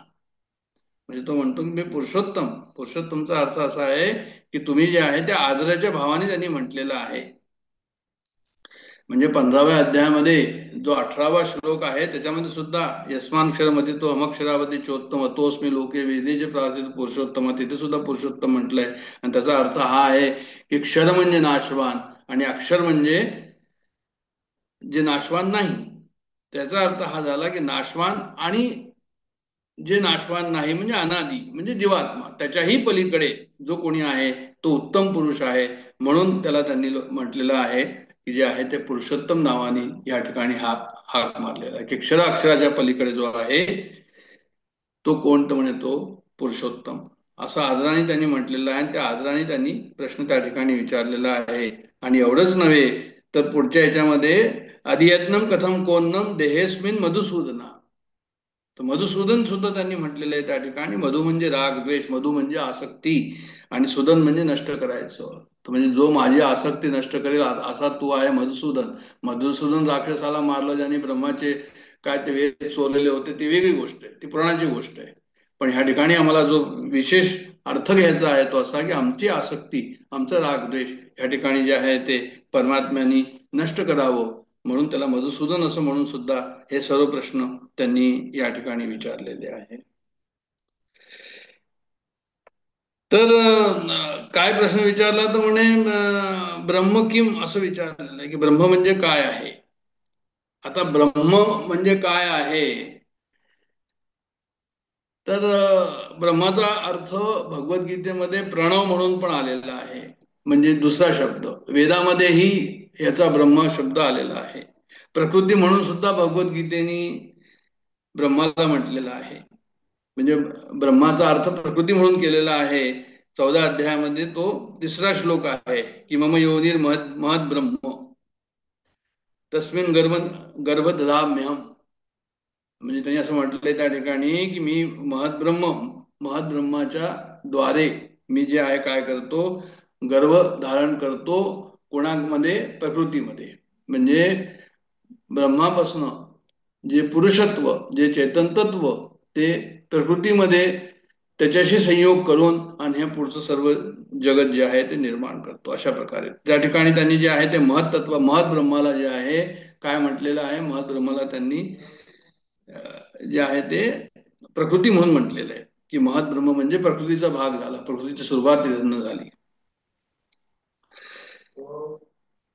म्हणजे तो म्हणतो की मी पुरुषोत्तम, पुरुषोत्तमचा अर्थ असा आहे की तुम्ही जे आहे ते आदराच्या भावाने त्यांनी म्हटलेलं आहे. म्हणजे 15व्या अध्यायामध्ये जो 18वा श्लोक आहे त्याच्यामध्ये सुद्धा यस्माक्षरमध्ये तो अमक्षरावती चोत्तम तोस्मी लोके वेदे जे प्रार्थित पुरुषोत्तम, तिथे सुद्धा पुरुषोत्तम म्हटलंय. आणि त्याचा अर्थ हा आहे की क्षर म्हणजे नाशवान आणि अक्षर म्हणजे जे नाशवान नाही. त्याचा अर्थ हा झाला की नाशवान आणि जे नाशवान नाही म्हणजे अनादी म्हणजे जीवात्मा, त्याच्याही पलीकडे जो कोणी आहे तो उत्तम पुरुष आहे. म्हणून त्याला त्यांनी म्हटलेलं आहे की जे आहे ते पुरुषोत्तम नावाने या ठिकाणी हाक मारलेला आहे की अक्षराच्या पलीकडे जो आहे तो कोण? तर म्हणे तो पुरुषोत्तम. असं आदराने त्यांनी म्हटलेलं आहे आणि त्या आदराने त्यांनी प्रश्न त्या ठिकाणी विचारलेला आहे. आणि एवढंच नव्हे तर पुढच्या याच्यामध्ये अधियत्नम कथम कोन्नम देहेस्मिन मधुसूदना. तर मधुसूदन सुद्धा त्यांनी म्हटलेलं आहे त्या ठिकाणी. मधु म्हणजे राग द्वेष, मधु म्हणजे आसक्ती, आणि सूदन म्हणजे नष्ट करायचं. तर म्हणजे जो माझी आसक्ती नष्ट करेल असा तू आहे मधुसूदन. मधुसूदन राक्षसाला मारलं ज्याने ब्रह्माचे काय ते वेद चोरलेले होते, ती वेगळी गोष्ट आहे, ती पुराणाची गोष्ट आहे. पण ह्या ठिकाणी आम्हाला जो विशेष अर्थ घ्यायचा आहे तो असा की आमची आसक्ती, आमचं रागद्वेष ह्या ठिकाणी जे आहे ते परमात्म्याने नष्ट करावं, म्हणून त्याला मधुसूदन असं म्हणून सुद्धा हे सर्व प्रश्न त्यांनी या ठिकाणी विचारलेले आहे. तर काय प्रश्न विचारला तर म्हणे ब्रह्म किम असं विचारलेलं आहे की ब्रह्म म्हणजे काय आहे. आता ब्रह्म म्हणजे काय आहे तर ब्रह्माचा अर्थ भगवद्गीतेमध्ये प्रणव म्हणून पण आलेला आहे, म्हणजे दुसरा शब्द. वेदामध्येही याचा ब्रह्म शब्द आलेला आहे. प्रकृती म्हणून सुद्धा भगवद्गीतेने ब्रह्माला म्हटलेला आहे. म्हणजे ब्रह्माचा अर्थ प्रकृती म्हणून केलेला आहे. 14 अध्यायामध्ये तो 3रा श्लोक आहे की मम योनिर महद ब्रह्म तस्मिन गर्भ दधाम्यहम. म्हणजे त्यांनी असं म्हटलंय त्या ठिकाणी की मी महद ब्रह्माच्या द्वारे मी जे आहे काय करतो, गर्भ धारण करतो. कोणामध्ये? प्रकृतीमध्ये. म्हणजे ब्रह्मापासून जे पुरुषत्व, जे चैतनतत्व, ते प्रकृतीमध्ये त्याच्याशी संयोग करून आणि हे पुढचं सर्व जगत जे आहे ते निर्माण करतो. अशा प्रकारे त्या ठिकाणी त्यांनी जे आहे ते महत्त्व, महद ब्रह्माला जे आहे काय म्हटलेलं आहे, महद ब्रह्माला त्यांनी जे आहे ते प्रकृती म्हणून म्हटलेलं आहे की महद ब्रह्म म्हणजे प्रकृतीचा भाग झाला, प्रकृतीची सुरुवात तिथून झाली.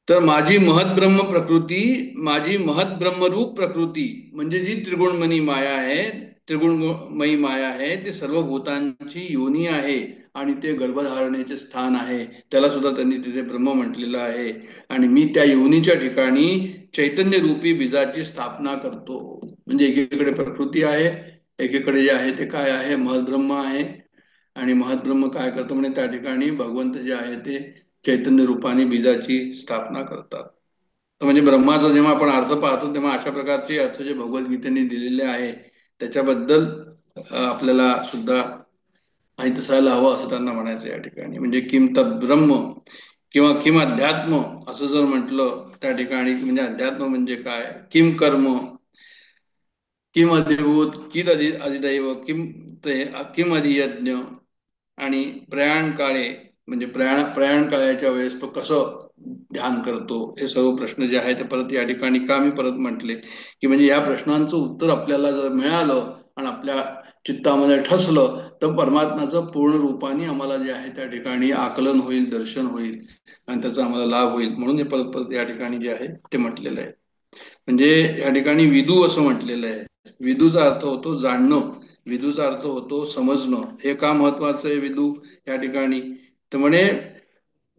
तर माझी महद ब्रह्म प्रकृती, माझी महद ब्रह्मरूप प्रकृती म्हणजे जी त्रिगुणमयी माया आहे, त्रिगुणमयी माया आहे, ते सर्व भूतांची योनी आहे आणि ते गर्भधारणेचे स्थान आहे. त्याला सुद्धा त्यांनी तिथे ब्रह्म म्हटलेलं आहे. आणि मी त्या योनीच्या ठिकाणी चैतन्य रूपी बीजाची स्थापना करतो. म्हणजे एकीकडे प्रकृती आहे, एकीकडे जे आहे ते काय आहे, महद्ब्रह्म आहे. आणि महद्ब्रह्म काय करतो म्हणजे त्या ठिकाणी भगवंत जे आहे ते चैतन्य रूपाने बीजाची स्थापना करतात. तर म्हणजे ब्रह्माचा जेव्हा आपण अर्थ पाहतो तेव्हा अशा प्रकारचे अर्थ जे भगवद्गीतेने दिलेले आहे त्याच्याबद्दल आपल्याला सुद्धा माहित असायला हवं असं त्यांना म्हणायचं या ठिकाणी. म्हणजे किम तत् ब्रह्म किंवा किम अध्यात्म असं जर म्हटलं त्या ठिकाणी, म्हणजे अध्यात्म म्हणजे काय, किम कर्म, किम अधिभूत, कित अधिदैव, किम अधियज्ञ, आणि प्रयाण काळे म्हणजे प्रयाण काळाच्या वेळेस तो कसं ध्यान करतो. हे सर्व प्रश्न जे आहे ते परत या ठिकाणी का मी परत म्हटले की म्हणजे या प्रश्नांचं उत्तर आपल्याला जर मिळालं आणि आपल्या चित्तामध्ये ठसलं तर परमात्म्याचं पूर्ण रूपाने आम्हाला जे आहे त्या ठिकाणी आकलन होईल, दर्शन होईल आणि त्याचा आम्हाला लाभ होईल. म्हणून हे परत परत या ठिकाणी जे आहे ते म्हटलेलं आहे. म्हणजे या ठिकाणी विदू असं म्हटलेलं आहे. विदूचा अर्थ होतो जाणणं, विदूचा अर्थ होतो समजणं. हे का महत्वाचं आहे विदू या ठिकाणी तर म्हणे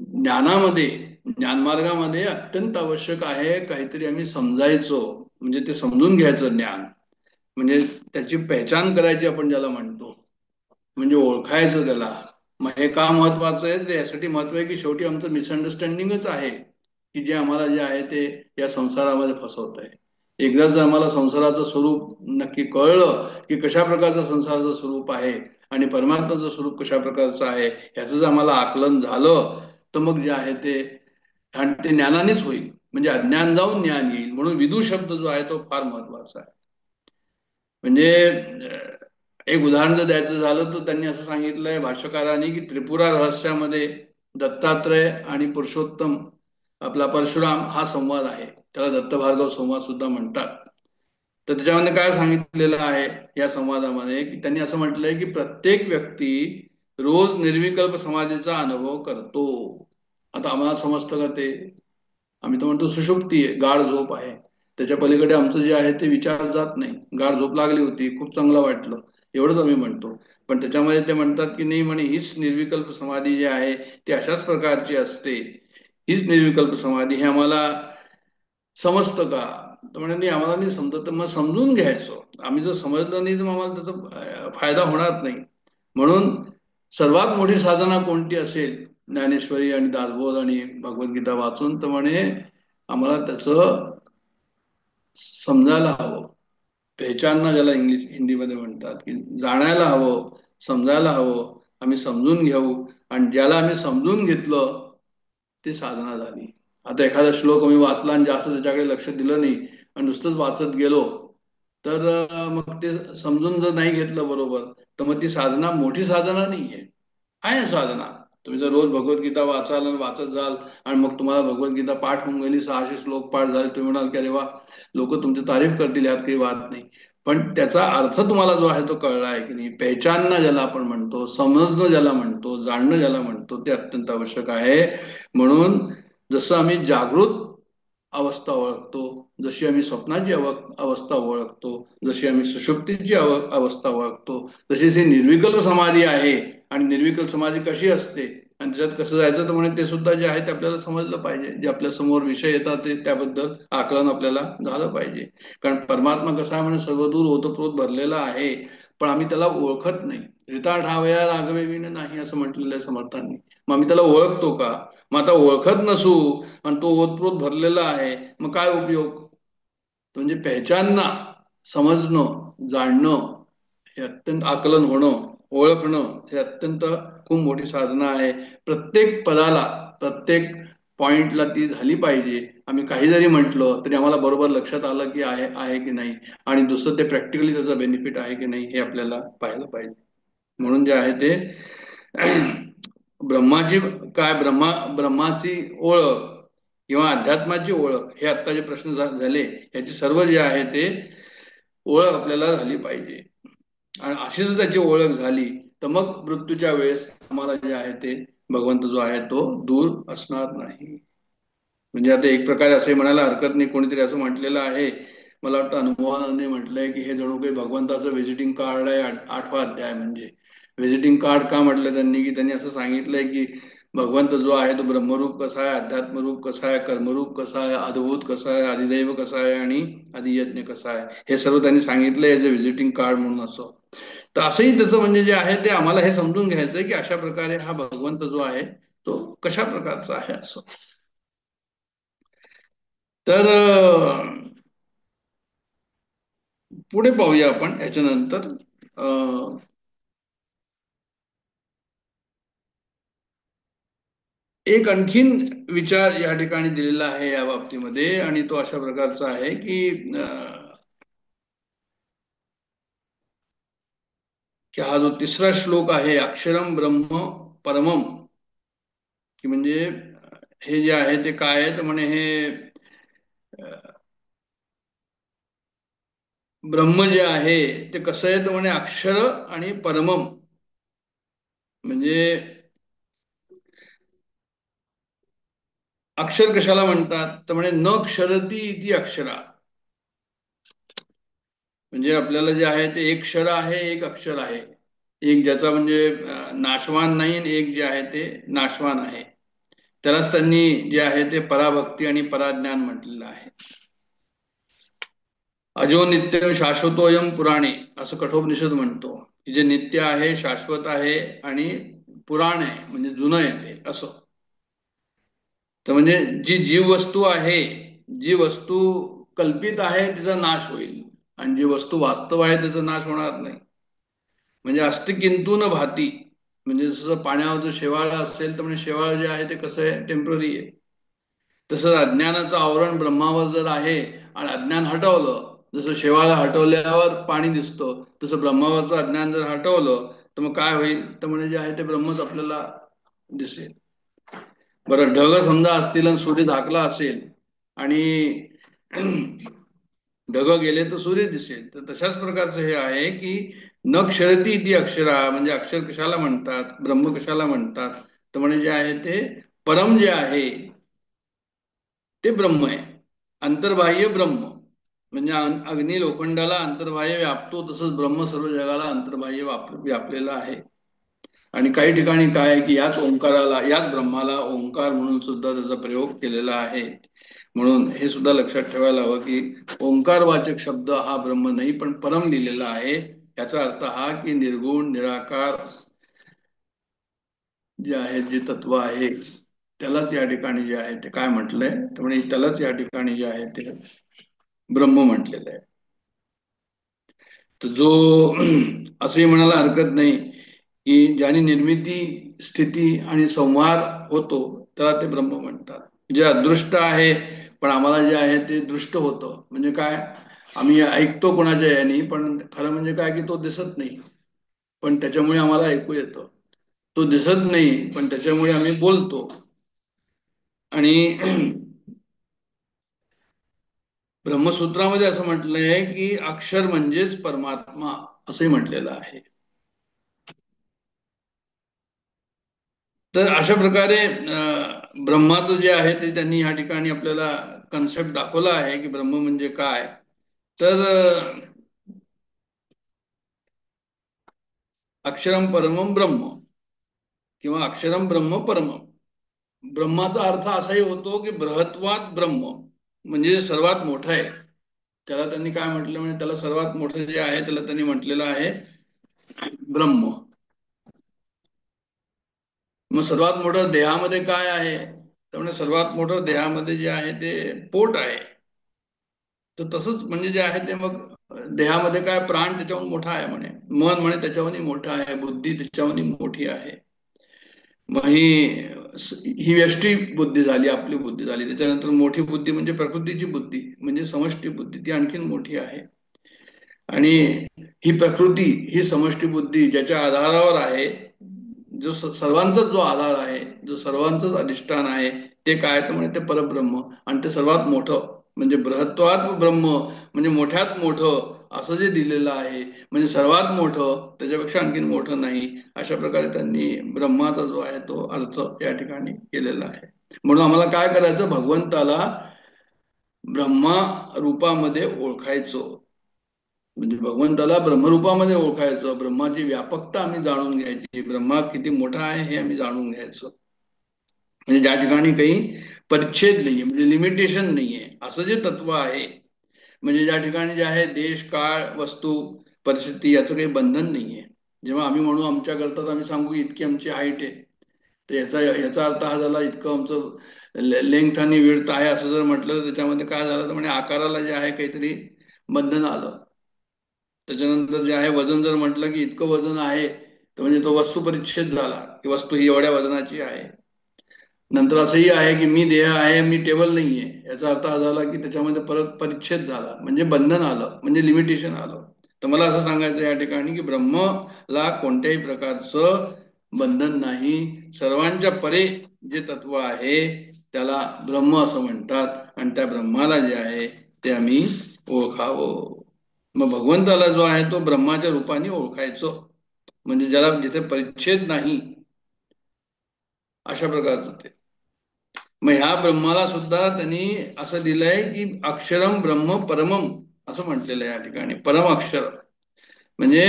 ज्ञानामध्ये, ज्ञानमार्गामध्ये अत्यंत आवश्यक आहे काहीतरी आम्ही समजायचो, म्हणजे ते समजून घ्यायचं ज्ञान, म्हणजे त्याची पहचान करायची आपण ज्याला म्हणतो, म्हणजे ओळखायचं त्याला. मग हे का महत्वाचं आहे ते यासाठी महत्व आहे की शेवटी आमचं मिसअंडरस्टँडिंगच आहे की जे आम्हाला जे आहे ते या संसारामध्ये फसवत आहे. एकदा जर आम्हाला संसाराचं स्वरूप नक्की कळलं की कशा प्रकारचं संसाराचं स्वरूप आहे आणि परमात्म्याचं स्वरूप कशा प्रकारचं आहे याचं जर आम्हाला आकलन झालं तर मग जे आहे ते, आणि ते ज्ञानानेच होईल, म्हणजे अज्ञान जाऊन ज्ञान येईल. म्हणून विदू शब्द जो आहे तो फार महत्वाचा आहे. म्हणजे एक उदाहरण जर द्यायचं झालं तर त्यांनी असं सांगितलंय भाष्यकारांनी की त्रिपुरा रहस्यामध्ये दत्तात्रय आणि पुरुषोत्तम आपला परशुराम हा संवाद आहे, त्याला दत्तभार्गव संवाद सुद्धा म्हणतात. तर त्याच्यामध्ये काय सांगितलेलं आहे या संवादामध्ये की त्यांनी असं म्हटलंय की प्रत्येक व्यक्ती रोज निर्विकल्प समाधीचा अनुभव करतो. आता आम्हाला समजतं का ते? आम्ही तर म्हणतो सुषुप्ती आहे, गाढ झोप आहे, त्याच्या पलीकडे आमचं जे आहे ते विचार जात नाही. गाढ झोप लागली होती, खूप चांगलं वाटलं, एवढंच आम्ही म्हणतो. पण त्याच्यामध्ये ते म्हणतात की नाही म्हणे हीच निर्विकल्प समाधी जी आहे ती अशाच प्रकारची असते. हीच निर्विकल्प समाधी हे आम्हाला समजतं का? तर म्हणे नाही आम्हाला नाही समजत, तर मग समजून घ्यायचो. आम्ही जर समजलं नाही तर मग आम्हाला त्याचा फायदा होणार नाही. म्हणून सर्वात मोठी साधना कोणती असेल, ज्ञानेश्वरी आणि दासबोध आणि भगवद्गीता वाचून, तर म्हणे आम्हाला त्याचं समजायला हवं. पेहचानना ज्याला हिंदीमध्ये म्हणतात, की जाणायला हवं, समजायला हवं. आम्ही समजून घेऊ, आणि ज्याला आम्ही समजून घेतलं ती साधना झाली. आता एखादा श्लोक आम्ही वाचला आणि जास्त त्याच्याकडे लक्ष दिलं नाही आणि नुसतंच वाचत गेलो, तर मग ते समजून जर नाही घेतलं बरोबर, तर मग ती साधना मोठी साधना नाहीये. आहे साधना. तुम्ही जर रोज भगवद्गीता वाचाल आणि वाचत जाल आणि मग तुम्हाला भगवद्गीता पाठ होऊन गेली, 600 श्लोक पाठ झाले, तुम्ही म्हणाल की अरे वा, लोक तुमची तारीफ करतील, यात काही वाद नाही. पण त्याचा अर्थ तुम्हाला जो आहे तो कळला आहे की नाही? पेहचानना ज्याला आपण म्हणतो, समजणं ज्याला म्हणतो, जाणणं ज्याला म्हणतो, ते अत्यंत आवश्यक आहे. म्हणून जसं आम्ही जागृत अवस्था ओळखतो, जशी आम्ही स्वप्नाची अवस्था ओळखतो, जशी आम्ही सुषुप्तीची अवस्था ओळखतो, तशीच ही निर्विकल्प समाधी आहे. आणि निर्विकल्प समाधी कशी असते आणि त्याच्यात कसं जायचं, तर म्हणे ते सुद्धा जे आहे ते आपल्याला समजलं पाहिजे. जे आपल्या समोर विषय येतात ते त्याबद्दल आकलन आपल्याला झालं पाहिजे. कारण परमात्मा कसा आहे म्हणे, सर्वदूर ओतप्रोत भरलेला आहे, पण आम्ही त्याला ओळखत नाही. रीता ठावया राघवे विण नाही, असं म्हटलेलं आहे समर्थांनी. मग आम्ही त्याला ओळखतो का? मग आता ओळखत नसू आणि तो ओतप्रोत भरलेला आहे, मग काय उपयोग? म्हणजे पेहचानना, समजणं, जाणणं, हे अत्यंत आकलन होणं, ओळखणं, हे अत्यंत खूप मोठी साधना आहे. प्रत्येक पदाला, प्रत्येक पॉइंटला ती झाली पाहिजे. आम्ही काही जरी म्हटलं तरी आम्हाला बरोबर लक्षात आलं की आहे की नाही, आणि दुसरं ते प्रॅक्टिकली त्याचा बेनिफिट आहे की नाही हे आपल्याला पाहायला पाहिजे. म्हणून जे आहे ते ब्रह्माची काय, ब्रह्माची ओळख किंवा अध्यात्माची ओळख, हे आता जे प्रश्न झाले, याची सर्व जे आहे ते ओळख आपल्याला झाली पाहिजे. आणि अशी जर त्याची ओळख झाली तर मग मृत्यूच्या वेळेस आम्हाला जे आहे ते भगवंत जो आहे तो दूर असणार नाही. म्हणजे आता एक प्रकारे असं म्हणायला हरकत नाही, कोणीतरी असं म्हटलेलं आहे, मला वाटतं अनुभवाने म्हटलंय की हे जणू काही भगवंताचं व्हिजिटिंग कार्ड आहे. 8वा अध्याय म्हणजे व्हिजिटिंग कार्ड का म्हटलं त्यांनी, की त्यांनी असं सांगितलंय की भगवंत जो आहे तो ब्रह्मरूप कसा आहे, अध्यात्मरूप कसा आहे, कर्मरूप कसा आहे, अद्भुत कसा आहे, अधिदैव कसा आहे आणि अधियज्ञ कसा आहे, हे सर्व त्यांनी सांगितलंय जे व्हिजिटिंग कार्ड म्हणून. असं तर असंही त्याचं म्हणजे जे आहे ते आम्हाला हे समजून घ्यायचंय की अशा प्रकारे हा भगवंत जो आहे तो कशा प्रकारचा आहे असं. तर पुढे पाहूया आपण याच्यानंतर. एक आणखीन विचार या ठिकाणी दिलेला आहे या बाबतीमध्ये, आणि तो अशा प्रकारचा आहे की हा जो तिसरा श्लोक आहे, अक्षरम ब्रह्म परमम, की म्हणजे हे जे आहे ते काय आहे, तर म्हणे हे ब्रह्म जे आहे ते कसं आहे, तर म्हणे अक्षर आणि परमम. म्हणजे अक्षर कशाला म्हणतात, तर म्हणे न क्षरती इति अक्षरा. म्हणजे आपल्याला जे आहे ते एक क्षर आहे, एक अक्षर आहे, एक ज्याचा म्हणजे नाशवान नाही, आणि एक जे आहे ते नाशवान आहे. त्यालाच त्यांनी जे आहे ते पराभक्ती आणि पराज्ञान म्हटलेलं आहे. अजो नित्य शाश्वतोयम पुराणे, असं कठोपनिषद म्हणतो, की जे नित्य आहे, शाश्वत आहे आणि पुराण आहे म्हणजे जुनं आहे ते असं. तर म्हणजे जी जीव वस्तू आहे, जी वस्तू कल्पित आहे तिचा नाश होईल, आणि जी वस्तू वास्तव आहे त्याचा नाश होणार नाही. म्हणजे अस्ति किंतु न भाती, म्हणजे जसं पाण्यावर शेवाळ असेल तर म्हणजे शेवाळ जे आहे ते कसं आहे, टेम्पररी आहे. तसं अज्ञानाचं आवरण ब्रह्मावर जर आहे आणि अज्ञान हटवलं, जसं शेवाळ हटवल्यावर पाणी दिसतं, तसं ब्रह्मावरचं अज्ञान जर हटवलं तर मग काय होईल, तर म्हणजे जे आहे ते ब्रह्मच आपल्याला दिसेल. बरं, ढग समजा असतील आणि सूर्य झाकला असेल आणि ढग गेले तर सूर्य दिसेल, तर तशाच प्रकारचं हे आहे की न क्षरती इति अक्षरा, म्हणजे अक्षर कशाला म्हणतात, ब्रह्म कशाला म्हणतात, तर म्हणजे जे आहे ते परम जे आहे ते ब्रह्म आहे. अंतर्बाह्य ब्रह्म म्हणजे अग्नी लोखंडाला अंतर्बाह्य व्यापतो, तसंच ब्रह्म सर्व जगाला अंतर्बाह्य व्यापलेला आहे. आणि काही ठिकाणी काय आहे की याच ओंकाराला, याच ब्रह्माला ओंकार म्हणून सुद्धा त्याचा प्रयोग केलेला आहे. म्हणून हे सुद्धा लक्षात ठेवायला हवं की ओंकारवाचक शब्द हा ब्रह्म नाही पण परम लिहिलेला आहे. याचा अर्थ हा की निर्गुण निराकार जे आहे जे तत्व आहे त्यालाच या ठिकाणी जे आहे ते काय म्हटलंय, त्यामुळे त्यालाच या ठिकाणी जे आहे ते ब्रह्म म्हटलेलं आहे. तर जो असंही म्हणायला हरकत नाही की ज्याने निर्मिती स्थिती आणि संहार होतो त्याला ते ब्रह्म म्हणतात. जे अदृष्ट आहे पण आम्हाला जे आहे ते दृष्ट होतं. म्हणजे काय, आम्ही ऐकतो कोणाच्या याने, पण खरं म्हणजे काय की तो दिसत नाही पण त्याच्यामुळे आम्हाला ऐकू येतं. तो दिसत नाही पण त्याच्यामुळे आम्ही बोलतो. आणि ब्रह्मसूत्रामध्ये असं म्हटलंय की अक्षर म्हणजेच परमात्मा असंही म्हटलेलं आहे. तर अशा प्रकारे ब्रह्माचं जे आहे ते त्यांनी या ठिकाणी आपल्याला कन्सेप्ट दाखवला आहे की ब्रह्म म्हणजे काय. तर अक्षरम परमम ब्रह्म किंवा अक्षरम ब्रह्म परमम, ब्रह्माचा अर्थ असाही होतो की बृहत्वात ब्रह्म, म्हणजे सर्वात मोठं आहे. त्याला त्यांनी काय म्हटलं, म्हणजे त्याला सर्वात मोठं जे आहे त्याला त्यांनी म्हटलेलं आहे ब्रह्म. मग सर्वात मोठं देहामध्ये काय आहे, त्यामुळे सर्वात मोठं देहामध्ये जे आहे ते पोट आहे. तर तसंच म्हणजे जे आहे ते मग देहामध्ये काय, प्राण त्याच्याहून मोठा आहे म्हणे, मन म्हणे त्याच्याहून मोठा आहे, बुद्धी त्याच्याहून मोठी आहे. मग ही व्यष्टी बुद्धी झाली, आपली बुद्धी झाली. त्याच्यानंतर मोठी बुद्धी म्हणजे प्रकृतीची बुद्धी, म्हणजे समष्टी बुद्धी, ती आणखीन मोठी आहे. आणि ही प्रकृती ही समष्टी बुद्धी ज्याच्या आधारावर आहे, जो सर्वांचाच जो आधार आहे, जो सर्वांचंच अधिष्ठान आहे, ते काय तर म्हणजे ते परब्रह्म. आणि ते सर्वात मोठं म्हणजे बृहत्वात ब्रह्म, म्हणजे मोठ्यात मोठं असं जे दिलेलं आहे, म्हणजे सर्वात मोठं, त्याच्यापेक्षा आणखीन मोठं नाही. अशा प्रकारे त्यांनी ब्रह्माचा जो आहे तो अर्थ या ठिकाणी केलेला आहे. म्हणून आम्हाला काय करायचं, भगवंताला ब्रह्मा रूपामध्ये ओळखायचं, म्हणजे भगवंताला ब्रह्मरूपामध्ये ओळखायचं, ब्रह्माची व्यापकता आम्ही जाणून घ्यायची, ब्रह्मा किती मोठा आहे हे आम्ही जाणून घ्यायचं. म्हणजे ज्या ठिकाणी काही परिच्छेद नाहीये, म्हणजे लिमिटेशन नाहीये, असं जे तत्व आहे, म्हणजे ज्या ठिकाणी जे आहे देश काळ वस्तू परिस्थिती याचं काही बंधन नाहीये. जेव्हा आम्ही म्हणू आमच्या करतात आम्ही सांगू इतकी आमची हाईट आहे, तर याचा याचा अर्थ हा झाला इतकं आमचं लेंथ आणि विड्थ आहे असं जर म्हटलं तर त्याच्यामध्ये काय झालं तर म्हणजे आकाराला जे आहे काहीतरी बंधन आलं. त्याच्यानंतर जे आहे वजन जर म्हटलं की इतकं वजन आहे तर म्हणजे तो वस्तू परिच्छेद झाला की वस्तू ही एवढ्या वजनाची आहे. नंतर असंही आहे की मी देह आहे मी टेबल नाहीये, याचा अर्थ हा झाला की त्याच्यामध्ये परत परिच्छेद झाला, म्हणजे बंधन आलं, म्हणजे लिमिटेशन आलं. तर मला असं सांगायचं या ठिकाणी की ब्रह्मला कोणत्याही प्रकारचं बंधन नाही. सर्वांच्या परे जे तत्व आहे त्याला ब्रह्म असं म्हणतात आणि त्या ब्रह्माला जे आहे ते आम्ही ओळखावं. मग भगवंताला जो आहे तो ब्रह्माच्या रूपाने ओळखायचं, म्हणजे ज्याला जिथे परिच्छेद नाही अशा प्रकारचं ते. मग ह्या ब्रह्माला सुद्धा त्यांनी असं दिलंय की अक्षरम ब्रह्म परमम असं म्हटलेलं आहे या ठिकाणी. परम अक्षर म्हणजे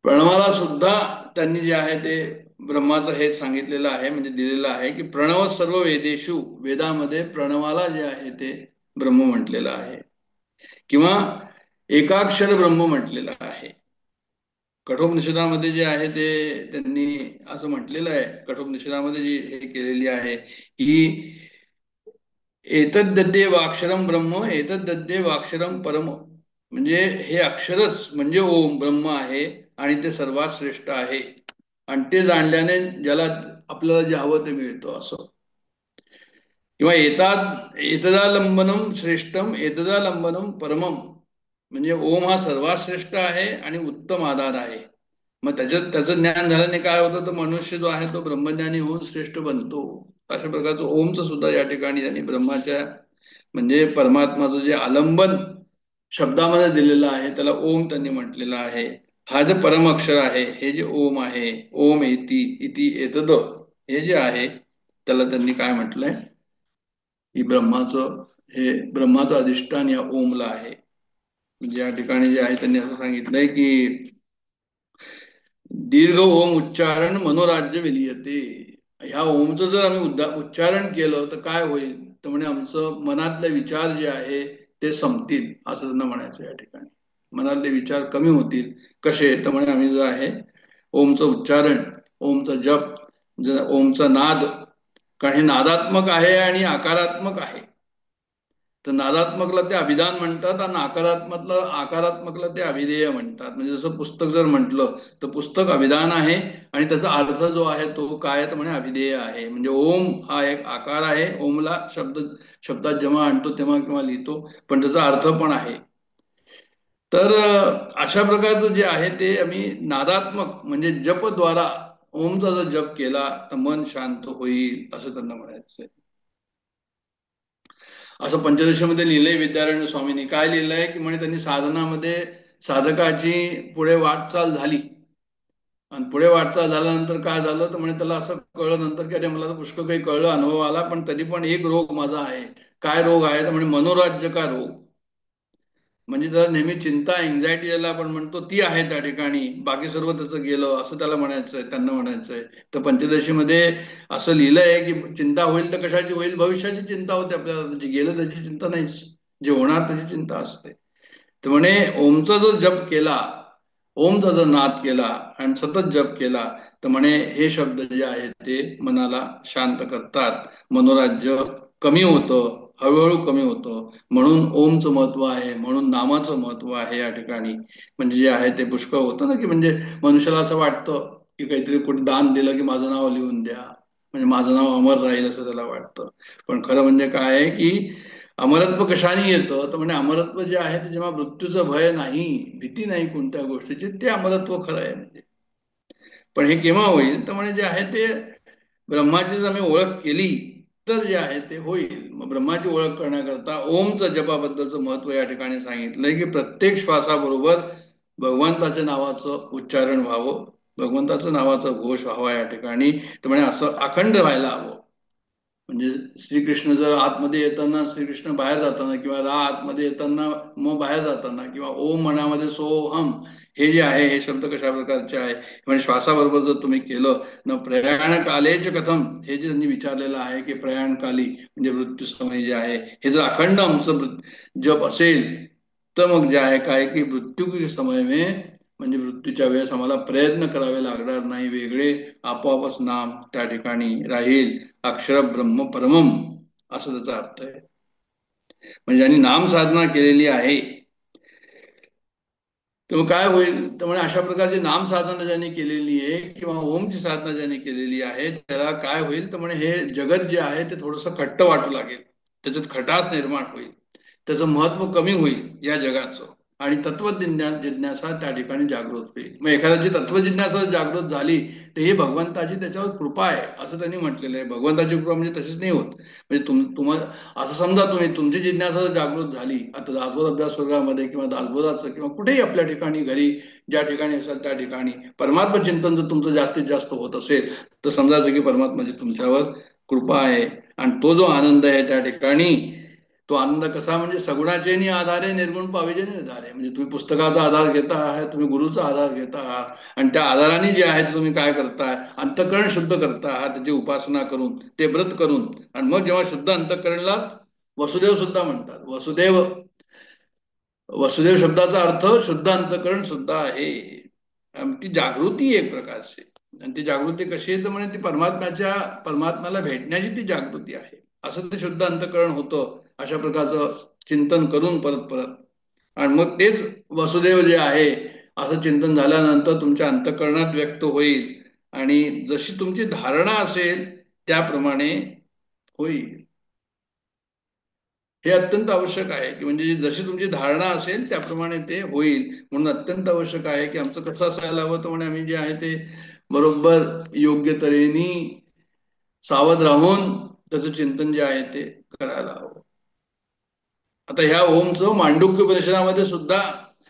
प्रणवाला सुद्धा त्यांनी जे आहे ते ब्रह्माचं हे सांगितलेलं आहे, म्हणजे दिलेलं आहे की प्रणव सर्व वेदेशु, वेदामध्ये प्रणवाला जे आहे ते ब्रह्म म्हटलेलं आहे किंवा एकाक्षर ब्रह्म म्हटलेलं आहे. कठोपनिषदामध्ये जे आहे ते त्यांनी असं म्हटलेलं आहे, कठोपनिषदामध्ये जी हे केलेली आहे की एतद्देव अक्षरम ब्रह्म एतद्देव अक्षरम परम, म्हणजे हे अक्षरच म्हणजे ओम ब्रह्म आहे आणि ते सर्वात श्रेष्ठ आहे आणि ते जाणल्याने ज्याला आपल्याला जे हवं ते मिळतं असं. किंवा एतदालंबनम श्रेष्ठम एतदालंबनम परमम, म्हणजे ओम हा सर्वात श्रेष्ठ आहे आणि उत्तम आधार आहे. मग त्याचं ज्ञान झाल्याने काय होतं, तर मनुष्य जो आहे तो ब्रह्मज्ञानी होऊन श्रेष्ठ बनतो. अशा प्रकारचं ओमचं सुद्धा या ठिकाणी त्यांनी ब्रह्माच्या म्हणजे परमात्माचं जे आलंबन शब्दामध्ये दिलेलं आहे त्याला ओम त्यांनी म्हटलेलं आहे. हा जे परम अक्षर आहे हे जे ओम आहे, ओम इति इति एतद हे जे आहे त्याला त्यांनी काय म्हटलंय की ब्रह्माचं हे ब्रह्माचं अधिष्ठान या ओमला आहे. म्हणजे या ठिकाणी जे आहे त्यांनी असं सांगितलंय की दीर्घ ओम उच्चारण मनोराज्य विलियते. ह्या ओमचं जर आम्ही उच्चारण केलं तर काय होईल, तर म्हणे आमचं मनातले विचार जे आहे ते संपतील असं त्यांना म्हणायचं या ठिकाणी. मनातले विचार कमी होतील. कसे? तर म्हणे आम्ही जो आहे ओमचं उच्चारण, ओमचं जप, ओमचा नाद, कारण हे नादात्मक आहे आणि आकारात्मक आहे. तर नादात्मकला ते अभिधान म्हणतात आणि आकारात्मकला ते अभिधेय म्हणतात. म्हणजे जसं पुस्तक जर म्हटलं तर पुस्तक अभिधान आहे आणि त्याचा अर्थ जो आहे तो काय तर म्हणे अभिधेय आहे. म्हणजे ओम हा एक आकार आहे. ओमला शब्दात जेव्हा आणतो तेव्हा किंवा लिहितो, पण त्याचा अर्थ पण आहे. तर अशा प्रकारचं जे आहे ते आम्ही नादात्मक म्हणजे जपद्वारा ओमचा जर जप केला तर मन शांत होईल असं त्यांना म्हणायचंय. असं पंचदशीमध्ये लिहिलंय विद्यारण्य स्वामींनी. काय लिहिलंय की म्हणे त्यांनी साधनामध्ये साधकाची पुढे वाटचाल झाली आणि पुढे वाटचाल झाल्यानंतर काय झालं तर म्हणे त्याला असं कळलं नंतर की अरे मला तर पुष्कळ काही कळलं, अनुभव आला, पण तरी पण एक रोग माझा आहे. काय रोग आहे तर म्हणे मनोराज्य का रोग. म्हणजे त्याला नेहमी चिंता, एन्झायटी ज्याला आपण म्हणतो ती आहे त्या ठिकाणी. बाकी सर्व त्याचं गेलं असं त्याला म्हणायचंय, त्यांना म्हणायचंय. तर पंचदशीमध्ये असं लिहिलंय की चिंता होईल तर कशाची होईल? भविष्याची चिंता होते आपल्याला. जे गेलं त्याची चिंता नाहीच, जे होणार त्याची चिंता असते. तर म्हणे ओमचा जो जप केला, ओमचा जर नाद केला आणि सतत जप केला तर म्हणे हे शब्द जे आहेत ते मनाला शांत करतात. मनोराज्य कमी होतं, हळूहळू कमी होतं. म्हणून ओमचं महत्व आहे, म्हणून नामाचं महत्व आहे या ठिकाणी. म्हणजे जे आहे ते पुष्कळ होतं ना, की म्हणजे मनुष्याला असं वाटतं की काहीतरी कुठे दान दिलं की माझं नाव लिहून द्या, म्हणजे माझं नाव अमर राहील असं त्याला वाटतं. पण खरं म्हणजे काय आहे की अमरत्व कशाने येतं तर म्हणजे अमरत्व जे आहे ते जेव्हा मृत्यूचं भय नाही, भीती नाही कोणत्या गोष्टीची, ते अमरत्व खरं आहे. म्हणजे पण हे केव्हा होईल तर म्हणजे जे आहे ते ब्रह्माची जर आम्ही ओळख केली तर जे आहे ते होईल. मग ब्रह्माची ओळख करण्याकरता ओमचं जपाबद्दलचं महत्व या ठिकाणी सांगितलंय की प्रत्येक श्वासाबरोबर भगवंताच्या नावाचं उच्चारण व्हावं, भगवंताचं नावाचा घोष व्हावा या ठिकाणी. तर म्हणजे असं अखंड व्हायला हवं. म्हणजे श्रीकृष्ण जर आतमध्ये येताना, श्रीकृष्ण बाहेर जाताना, किंवा रा आतमध्ये येताना मग बाहेर जाताना, किंवा ओम मनामध्ये सोहम, हे जे आहे हे शब्द कशा प्रकारचे आहे म्हणजे श्वासाबरोबर जर तुम्ही केलं न प्रयाण कालेच कथम, हे जे त्यांनी विचारलेलं आहे की प्रयाणकाली म्हणजे मृत्यू समय जे आहे हे जर अखंड आमचं जप असेल तर मग जे आहे काय की मृत्यू के समय में म्हणजे मृत्यूच्या वेळेस आम्हाला प्रयत्न करावे लागणार नाही वेगळे, आपोआपच नाम त्या ठिकाणी राहील. अक्षर ब्रह्म परमम असं त्याचा अर्थ आहे. म्हणजे ज्यांनी नाम साधना केलेली आहे तर काय होईल तर म्हणजे अशा प्रकारची नाम साधना ज्यांनी केलेली आहे किंवा ओमची साधना ज्यांनी केलेली आहे त्याला काय होईल तर म्हणजे हे जगत जे आहे ते थोडंसं खट्ट वाटू लागेल, त्याच्यात खटास निर्माण होईल, त्याचं महत्व कमी होईल या जगाचं, आणि जिज्ञासा त्या ठिकाणी जागृत होईल. मग एखाद्याची तत्वजिज्ञासा जागृत झाली तर ही भगवंताची त्याच्यावर कृपा आहे असं त्यांनी म्हटलेलं आहे. भगवंताची कृपा म्हणजे तशीच नाही होत. म्हणजे तुम्हाला असं समजा तुम्ही तुमची जिज्ञासा जागृत झाली, आता दासबोध अभ्यास वर्गामध्ये किंवा दासबोधाचं किंवा कुठेही आपल्या ठिकाणी घरी ज्या ठिकाणी असेल त्या ठिकाणी परमात्मा चिंतन जर तुमचं जास्तीत जास्त होत असेल तर समजायचं की परमात्माची तुमच्यावर कृपा आहे. आणि तो जो आनंद आहे त्या ठिकाणी तो आनंद कसा म्हणजे सगुणाचेनी आधारे निर्गुण पाविजे निर्धारे. म्हणजे तुम्ही पुस्तकाचा आधार घेता आहात, तुम्ही गुरुचा आधार घेता आहात आणि त्या आधाराने जे आहे ते तुम्ही काय करताय, अंतःकरण शुद्ध करता आहात त्याची उपासना करून, ते व्रत करून. आणि मग जेव्हा शुद्ध अंतःकरणला वसुदेव सुद्धा म्हणतात. वसुदेव वसुदेव शब्दाचा अर्थ शुद्ध अंतःकरण सुद्धा आहे. ती जागृती एक प्रकारची, आणि ती जागृती कशी आहे तर म्हणजे ती परमात्म्याला भेटण्याची ती जागृती आहे. असं ते शुद्ध अंतःकरण होतं अशा प्रकारचं चिंतन करून परत परत. आणि मग तेच वसुदेव जे आहे असं चिंतन झाल्यानंतर तुमच्या अंतःकरणात व्यक्त होईल आणि जशी तुमची धारणा असेल त्याप्रमाणे होईल. हे अत्यंत आवश्यक आहे की म्हणजे जशी तुमची धारणा असेल त्याप्रमाणे ते होईल. म्हणून अत्यंत आवश्यक आहे की आमचं कसं असायला हवं तर म्हणजे आम्ही जे आहे ते बरोबर योग्य तऱ्हेने सावध राहून त्याचं चिंतन जे आहे ते करायला हवं. आता ह्या ओमचं मांडुक्य उपनिषदामध्ये सुद्धा,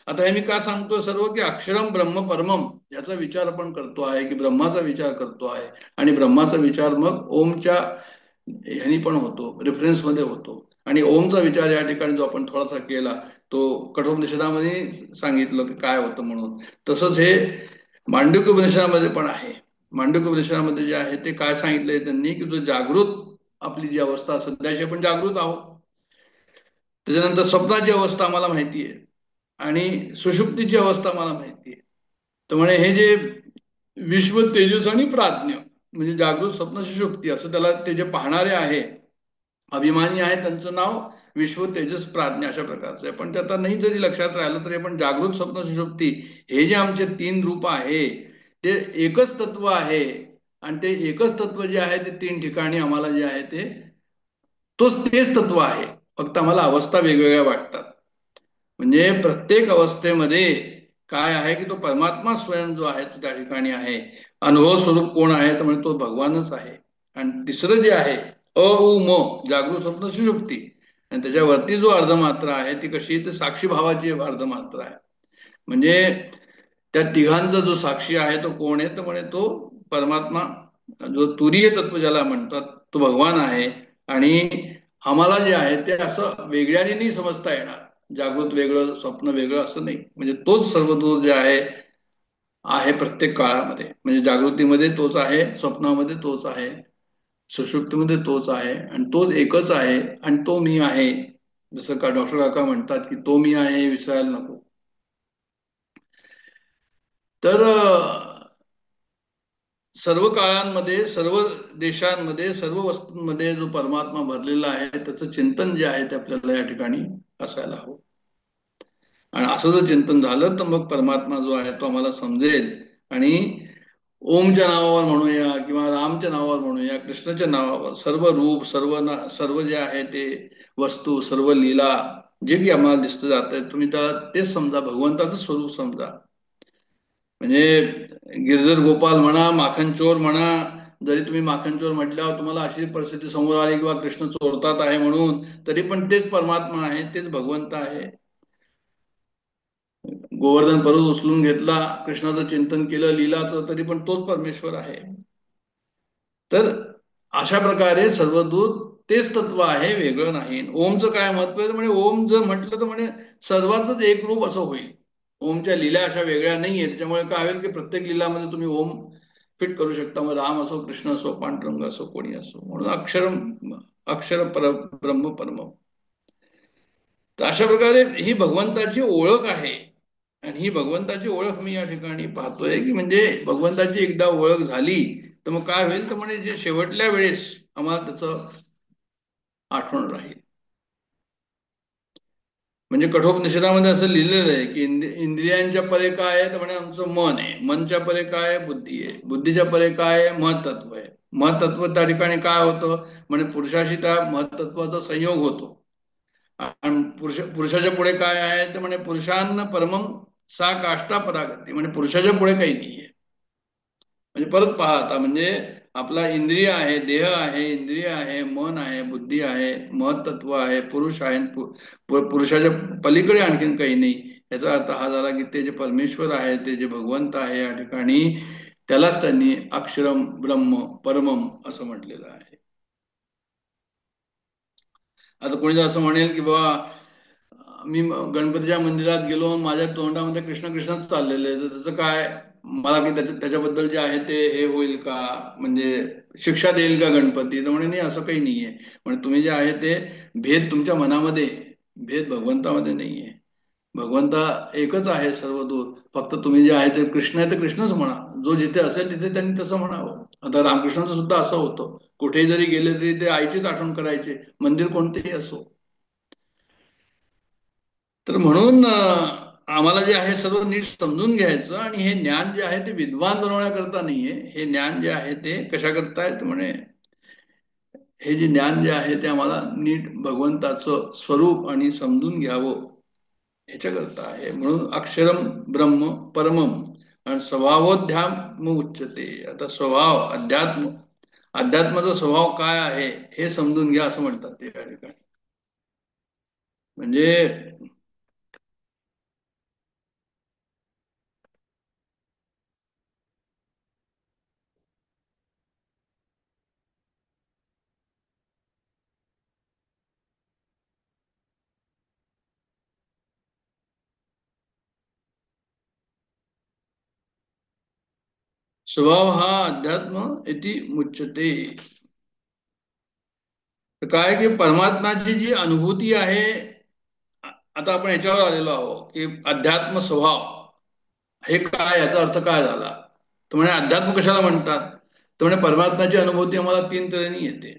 आता हे मी का सांगतो सर्व की अक्षरम ब्रह्म परमम याचा विचार आपण करतो आहे की ब्रह्माचा विचार करतो आहे, आणि ब्रह्माचा विचार मग ओमच्या ह्यानी पण होतो, रेफरन्स मध्ये होतो. आणि ओमचा विचार या ठिकाणी जो आपण थोडासा केला तो कठोपनिषदामध्ये सांगितलं की काय होतं म्हणून, तसंच हे मांडुक्य उपनिषदामध्ये पण आहे. मांडुक्य उपनिषदामध्ये जे आहे ते काय सांगितलंय त्यांनी की जो जागृत आपली जी अवस्था सध्याची आपण जागृत आहोत. त्याच्यानंतर स्वप्नाची अवस्था आम्हाला माहिती आहे आणि सुषुप्तीची अवस्था मला माहिती आहे. त्यामुळे हे जे विश्व तेजस आणि प्राज्ञ म्हणजे जागृत स्वप्न सुषुप्ती असं त्याला ते जे पाहणारे आहे अभिमानी आहे त्यांचं नाव विश्व तेजस प्राज्ञ अशा प्रकारचं आहे. पण ते आता नाही जरी लक्षात राहिलं तरी आपण जागृत स्वप्न सुषुप्ती हे जे आमचे 3 रूप आहे ते एकच तत्व आहे आणि ते एकच तत्व जे आहे ते 3 ठिकाणी आम्हाला जे आहे तेच तत्व आहे. फक्त आम्हाला अवस्था वेगवेगळ्या वाटतात. म्हणजे प्रत्येक अवस्थेमध्ये काय आहे की तो परमात्मा स्वयं जो आहे तो त्या ठिकाणी आहे. अनुभव स्वरूप कोण आहे तर म्हणजे तो भगवानच आहे. आणि तिसरं जे आहे अ उ म जागृत स्वप्न सुषुप्ती आणि त्याच्यावरती जो अर्धमात्रा आहे ती कशी तर साक्षी भावाची अर्धमात्रा आहे. म्हणजे त्या तिघांचा जो साक्षी आहे तो कोण आहे तर म्हणे तो परमात्मा जो तुरीय तत्व ज्याला म्हणतात तो भगवान आहे. आणि आम्हाला जे आहे ते असं वेगळ्याने नाही समजता येणार. जागृत वेगळं स्वप्न वेगळं असं नाही. म्हणजे तोच सर्व दूर जे आहे प्रत्येक काळामध्ये. म्हणजे जागृतीमध्ये तोच आहे, स्वप्नामध्ये तोच आहे, सुषुप्तीमध्ये तोच आहे आणि तोच एकच आहे आणि तो मी आहे. जसं का डॉक्टर काका म्हणतात की तो मी आहे हे विसरायला नको. तर सर्व काळांमध्ये सर्व देशांमध्ये सर्व वस्तूंमध्ये जो परमात्मा भरलेला आहे त्याचं चिंतन जे आहे ते आपल्याला या ठिकाणी असायला हवं. आणि असं जर चिंतन झालं तर मग परमात्मा जो आहे तो आम्हाला समजेल. आणि ओमच्या नावावर म्हणूया किंवा रामच्या नावावर म्हणूया कृष्णाच्या नावावर सर्व रूप सर्व जे आहे ते वस्तू सर्व लीला जे की आम्हाला दिसतं जात आहे तुम्ही तेच समजा भगवंताचं स्वरूप समजा. म्हणजे गिरधर गोपाल म्हणा माखन चोर म्हणा जरी तुम्ही माखन चोर म्हटल्यावर तुम्हाला अशी परिस्थिती समोर आली किंवा कृष्ण चोरतात आहे म्हणून तरी पण तेच परमात्मा आहे तेच भगवंत आहे. गोवर्धन पर्वत उचलून घेतला कृष्णाचं चिंतन केलं लीलाचं तरी पण तोच परमेश्वर आहे. तर अशा प्रकारे सर्वदूत तेच तत्व आहे वेगळं नाही. ओमचं काय महत्व आहे म्हणजे ओम जर म्हटलं तर म्हणजे सर्वांचंच एक रूप असं होईल. ओमच्या लीला अशा वेगळ्या नाहीये. त्याच्यामुळे काय होईल की प्रत्येक लीलामध्ये तुम्ही ओम फिट करू शकता. मग राम असो कृष्ण असो पांडुरंग असो कोणी असो. म्हणून अक्षर ब्रह्म परम. तर अशा प्रकारे ही भगवंताची ओळख आहे. आणि ही भगवंताची ओळख मी या ठिकाणी पाहतोय की म्हणजे भगवंताची एकदा ओळख झाली तर मग काय होईल तर म्हणजे जे शेवटल्या वेळेस आम्हाला त्याचं आठवण राहील. म्हणजे कठोपनिषदामध्ये असं लिहिलेलं आहे की इंद्रियांच्या परे काय आहे तर म्हणे आमचं मन आहे. मनच्या परे काय आहे बुद्धी आहे. बुद्धीच्या परे काय आहे महतत्व आहे. महतत्व त्या ठिकाणी काय होतं म्हणजे पुरुषाशी त्या महतत्वाचा संयोग होतो. आणि पुरुषाच्या पुढे काय आहे तर म्हणे पुरुषांना परमम सा काष्टा परागती म्हणजे पुरुषाच्या पुढे काही नाहीये. म्हणजे परत पहा आता म्हणजे आपला इंद्रिय आहे देह आहे इंद्रिय आहे मन आहे बुद्धी आहे महत्त्व आहे पुरुष आहे पुरुषाच्या पलीकडे आणखीन काही नाही. याचा अर्थ हा झाला की ते जे परमेश्वर आहे ते जे भगवंत आहे या ठिकाणी त्यालाच त्यांनी अक्षरम ब्रह्म परमम असं म्हटलेलं आहे. आता कोणी जर असं म्हणेल की बाबा मी गणपतीच्या मंदिरात गेलो माझ्या तोंडामध्ये कृष्ण कृष्णच चाललेले तर त्याचं काय मला की त्याच्याबद्दल जे आहे ते हे होईल का म्हणजे शिक्षा देईल का गणपती तर म्हणे नाही असं काही नाहीये. म्हणजे तुम्ही जे आहे ते भेद तुमच्या मनामध्ये भेद भगवंतामध्ये नाहीये. भगवंता एकच आहे सर्व दूर. फक्त तुम्ही जे आहे ते कृष्ण आहे ते कृष्णच म्हणा. जो जिथे असेल तिथे त्यांनी तसं म्हणावं. आता रामकृष्णाचं सुद्धा असं होतं कुठेही जरी गेले तरी ते आईचीच आठवण करायचे मंदिर कोणतेही असो. तर म्हणून आम्हाला जे आहे सर्व नीट समजून घ्यायचं आणि हे ज्ञान जे आहे ते विद्वान बनवण्याकरता नाहीये. हे ज्ञान जे आहे ते कशा करतायत म्हणे हे जे ज्ञान जे आहे ते आम्हाला नीट भगवंताचं स्वरूप आणि समजून घ्यावं ह्याच्याकरता आहे. म्हणून अक्षरम ब्रह्म परमम आणि स्वभावोध्यात्म उच्चते. आता स्वभाव अध्यात्माचा स्वभाव काय आहे हे समजून घ्या असं म्हणतात ते या ठिकाणी. म्हणजे स्वभाव हा अध्यात्म इति मुच्यते. तर काय की परमात्माची जी अनुभूती आहे, आता आपण याच्यावर आलेलो आहोत की अध्यात्म स्वभाव हे काय, याचा अर्थ काय झाला. तर म्हणे अध्यात्म कशाला म्हणतात, तर म्हणे परमात्म्याची अनुभूती आम्हाला तीन तऱ्हेने येते.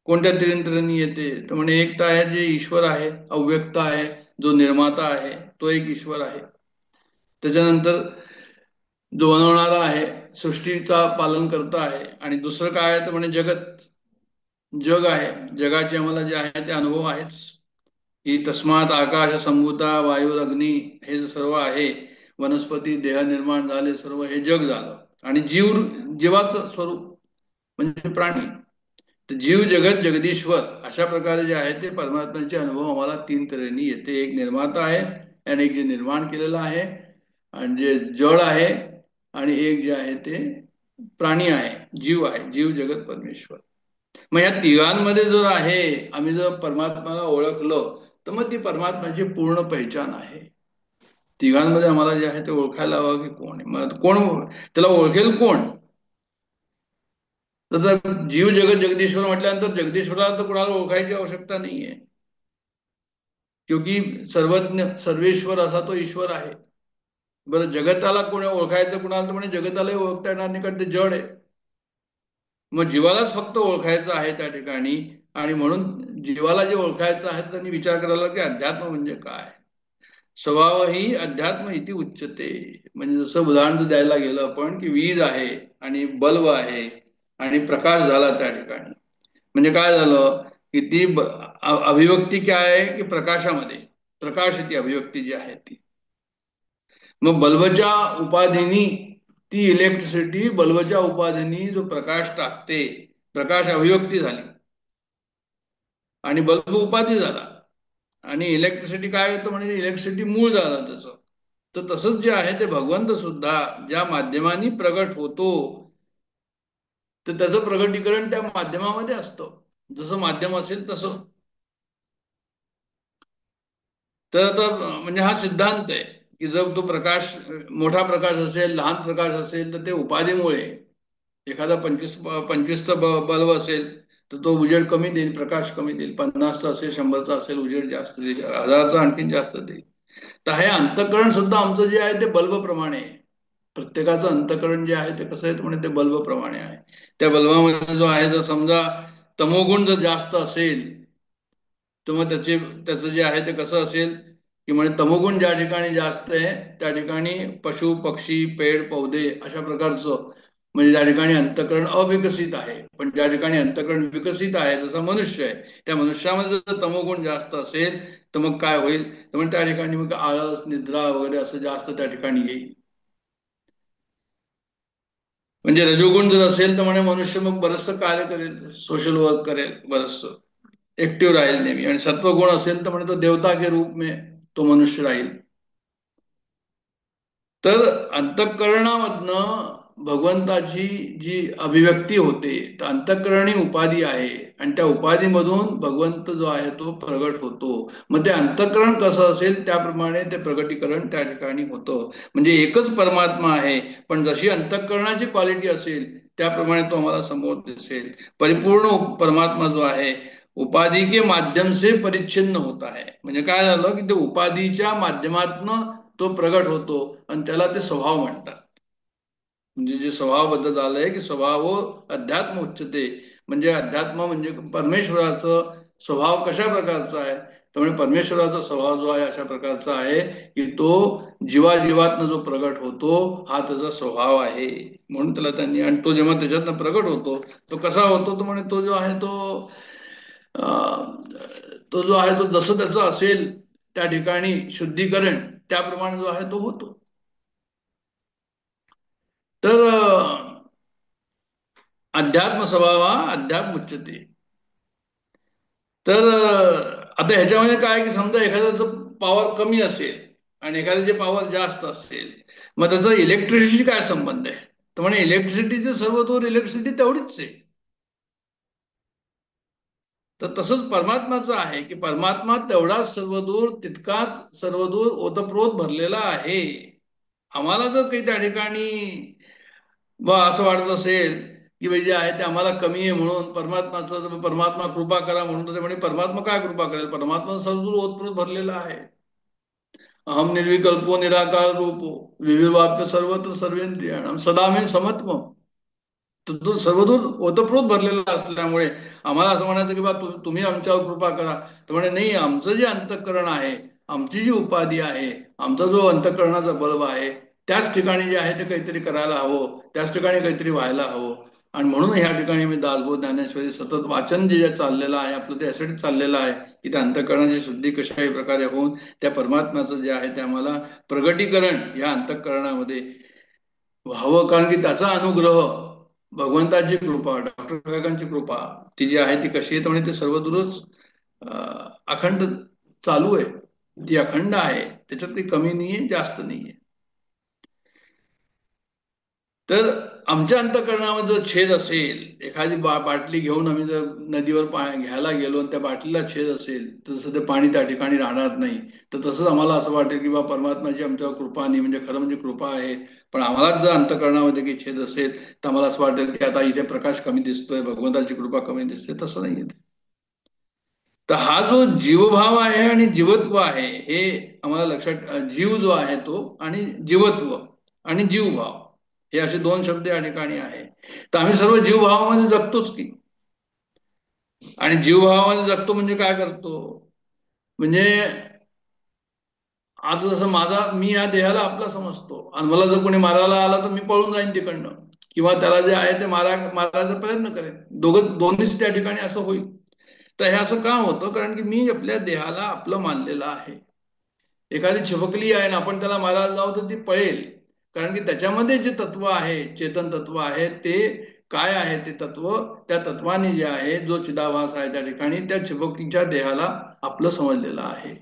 कोणत्या तीन तऱ्हेने येते, तर म्हणे एक तर आहे जे ईश्वर आहे, अव्यक्त आहे, जो निर्माता आहे, तो एक ईश्वर आहे. त्याच्यानंतर जो बनवणारा आहे, सृष्टीचा पालन करता आहे. आणि दुसरं काय आहे तर म्हणे जगत, जग आहे, जगाचे आम्हाला जे आहे ते अनुभव आहेच. ही तस्मात आकाश संभूता वायू अग्नी, हे जे सर्व आहे, वनस्पती देह निर्माण झाले, सर्व हे जग झालं. आणि जीवाचं स्वरूप म्हणजे प्राणी. तर जीव जगत जगदीश्वर अशा प्रकारे जे आहे ते परमात्म्याचे अनुभव आम्हाला तीन तऱ्हेने येते. एक निर्माता आहे, आणि एक जे निर्माण केलेलं आहे, आणि जे जड आहे, आणि एक जे आहे ते प्राणी आहे, जीव आहे, जीव जगत परमेश्वर. मग या तिघांमध्ये जर आहे, आम्ही जर परमात्म्याला ओळखलं, तर मग ती परमात्म्याची पूर्ण पहिचान आहे. तिघांमध्ये आम्हाला जे आहे ते ओळखायला हवं की कोण आहे. मग कोण त्याला ओळखेल कोण, तर जीव जगत जगदीश्वर म्हटल्यानंतर जगदीश्वराला तर कुणाला ओळखायची आवश्यकता नाहीये, क्योंकि सर्वज्ञ सर्वेश्वर असा तो ईश्वर आहे. बरं, जगताला कोणी ओळखायचं कुणाला, तर म्हणजे जगतालाही ओळखता येणार नाही, कारण ते जड आहे. मग जीवालाच फक्त ओळखायचं आहे त्या ठिकाणी. आणि म्हणून जीवाला जे ओळखायचं आहे त्यांनी विचार करायला की अध्यात्म म्हणजे काय. स्वभाव ही अध्यात्म इति उच्चते. म्हणजे जसं उदाहरण जर द्यायला गेलं आपण की वीज आहे आणि बल्ब आहे आणि प्रकाश झाला त्या ठिकाणी, म्हणजे काय झालं की ती अभिव्यक्ती काय आहे की प्रकाशामध्ये, प्रकाश ती अभिव्यक्ती जी आहे ती. मग बल्बच्या उपाधीनी ती इलेक्ट्रिसिटी, बल्बच्या उपाधीनी जो प्रकाश टाकते, प्रकाश अभिव्यक्ती झाली आणि बल्ब उपाधी झाला. आणि इलेक्ट्रिसिटी काय होतं म्हणजे इलेक्ट्रिसिटी मूळ झालं त्याचं. तर तसंच जे आहे ते भगवंत सुद्धा ज्या माध्यमाने प्रगट होतो, तर त्याचं प्रगटीकरण त्या माध्यमामध्ये असतं. जसं माध्यम असेल तसं. तर आता म्हणजे हा सिद्धांत आहे की जर तो प्रकाश मोठा प्रकाश असेल, लहान प्रकाश असेल, तर ते उपाधीमुळे, एखादा 25चा बल्ब असेल तर तो उजेड कमी देईल, प्रकाश कमी देईल. 50चा असेल, 100चा असेल, उजेड जास्त देईल, 1000चा आणखीन जास्त देईल. तर हे अंतःकरण सुद्धा आमचं जे आहे ते बल्ब प्रमाणे आहे. प्रत्येकाचं अंतःकरण जे आहे ते कसं आहे म्हणजे ते बल्ब प्रमाणे आहे. त्या बल्बामध्ये जो आहे, जर समजा तमोगुण जर जास्त असेल, तर मग त्याचं जे आहे ते कसं असेल की म्हणजे तमोगुण ज्या ठिकाणी जास्त आहे त्या ठिकाणी पशु पक्षी पेड पौधे अशा प्रकारचं, म्हणजे ज्या ठिकाणी अंतःकरण अविकसित आहे. पण ज्या ठिकाणी अंतःकरण विकसित आहे, जसं मनुष्य आहे, त्या मनुष्यामध्ये जर तमोगुण जास्त असेल तर मग काय होईल, तर मग त्या ठिकाणी मग आळस, निद्रा वगैरे असं जास्त त्या ठिकाणी येईल. म्हणजे रजोगुण जर असेल तर म्हणे मनुष्य मग बरचसं कार्य करेल, सोशल वर्क करेल, बरचसं एक्टिव्ह राहील नेहमी. आणि सत्वगुण असेल तर म्हणे तो देवता के रूप में तो मनुष्य राहील. तर अंतःकरणामधनं भगवंताची जी अभिव्यक्ती होते, तर अंतःकरणी उपाधी आहे, आणि त्या उपाधीमधून भगवंत जो आहे तो प्रगट होतो. मग ते अंतःकरण कसं असेल त्याप्रमाणे ते प्रगटीकरण त्या ठिकाणी होतं. म्हणजे एकच परमात्मा आहे, पण जशी अंतःकरणाची क्वालिटी असेल त्याप्रमाणे तो आम्हाला समोर दिसेल. परिपूर्ण परमात्मा जो आहे उपाधी के माध्यम से परिच्छिन्न होता है. म्हणजे काय झालं की ते उपाधीच्या माध्यमातनं तो प्रगट होतो, आणि त्याला ते स्वभाव म्हणतात. म्हणजे जे स्वभावाबद्दल झालंय की स्वभाव अध्यात्म उच्चते. म्हणजे अध्यात्म म्हणजे परमेश्वराचं स्वभाव कशा प्रकारचा आहे, त्यामुळे परमेश्वराचा स्वभाव जो आहे अशा प्रकारचा आहे की तो जीवाजीवातनं जो प्रगट होतो हा त्याचा स्वभाव आहे. म्हणून त्याला त्यांनी, आणि तो जेव्हा त्याच्यातनं प्रगट होतो तो कसा होतो, तो म्हणे तो जो आहे तो जो आहे तो जसं त्याचं असेल त्या ठिकाणी शुद्धीकरण त्याप्रमाणे जो आहे तो होतो. तर अध्यात्म स्वभावा अध्यात्म उच्चते. तर आता ह्याच्यामध्ये काय की समजा एखाद्याचं पॉवर कमी असेल आणि एखाद्याचे पॉवर जास्त असेल, मग त्याचा इलेक्ट्रिसिटी काय संबंध आहे, तर म्हणे इलेक्ट्रिसिटीचे सर्व दूर इलेक्ट्रिसिटी तेवढीच आहे. तर तसंच परमात्माचं आहे की परमात्मा तेवढाच सर्वदूर, तितकाच सर्वदूर ओतप्रोत भरलेला आहे. आम्हाला जर काही त्या ठिकाणी असं वाटत असेल की जे आहे ते आम्हाला कमी आहे म्हणून परमात्मा कृपा करा म्हणून ते म्हणे परमात्मा काय कृपा करेल, परमात्मा सर्व ओतप्रोत भरलेला आहे. अहम निर्विकल्पो निराकार रूपो विविर्वाप्य सर्वत्र सर्वेंद्रियाणाम सदा मे समत्व. तो सर्वदूर ओतप्रोत भरलेला असल्यामुळे आम्हाला असं म्हणायचं की बा तुम्ही आमच्यावर कृपा करा. तर म्हणे नाही, आमचं जे अंतःकरण आहे, आमची जी उपाधी आहे, आमचा जो अंतःकरणाचा बल्ब आहे, त्याच ठिकाणी जे आहे ते काहीतरी करायला हवं, त्याच ठिकाणी काहीतरी व्हायला हवं. आणि म्हणून ह्या ठिकाणी मी दासबोध ज्ञानेश्वरी सतत वाचन जे चाललेलं आहे आपलं, ते यासाठी चाललेलं आहे की त्या अंतःकरणाची शुद्धी कशाही प्रकारे होऊन त्या परमात्म्याचं जे आहे ते आम्हाला प्रगटीकरण या अंतःकरणामध्ये व्हावं. कारण की त्याचा अनुग्रह, भगवंताची कृपा, डॉक्टर काकांची कृपा ती जी आहे ती कशी आहे, म्हणजे ते सर्व दुरच अखंड चालू आहे. ती अखंड आहे, त्याच्यात काही कमी नाहीये, जास्त नाहीये. तर आमच्या अंतःकरणामध्ये जर छेद असेल, एखादी बाटली घेऊन आम्ही जर नदीवर घ्यायला गेलो आणि त्या बाटलीला छेद असेल, तर तसं ते पाणी त्या ठिकाणी राहणार नाही. तर तसंच आम्हाला असं वाटेल की बा परमात्माची आमच्यावर कृपा नाही, म्हणजे खरं म्हणजे कृपा आहे. पण आम्हालाच जर अंतःकरणामध्ये काही छेद असेल तर आम्हाला असं वाटेल की आता इथे प्रकाश कमी दिसतोय, भगवंताची कृपा कमी दिसते. तसं नाही येते. तर हा जो जीवभाव आहे आणि जीवत्व आहे हे आम्हाला लक्षात, जीव जो आहे तो आणि जीवत्व आणि जीवभाव हे असे दोन शब्द या ठिकाणी आहे. तर आम्ही सर्व जीवभावामध्ये जगतोच की. आणि जीवभावामध्ये जगतो म्हणजे काय करतो, म्हणजे आज जसं मी या देहाला आपला समजतो आणि मला जर कोणी मारायला आला तर मी पळून जाईन तिकडनं, किंवा त्याला जे आहे ते मारायचा प्रयत्न करेन. दोन्हीच त्या ठिकाणी असं होईल. तर हे असं का होतं, कारण की मी आपल्या देहाला आपलं मानलेलं आहे. एखादी छिपकली आहे ना, आपण त्याला मारायला जाऊ तर ती पळेल, कारण की त्याच्यामध्ये जे तत्व आहे, चेतन तत्व आहे, ते काय आहे ते तत्व, त्या तत्वाने जे आहे जो चिदाभास आहे त्या ठिकाणी त्या छिपकलीच्या देहाला आपलं समजलेलं आहे.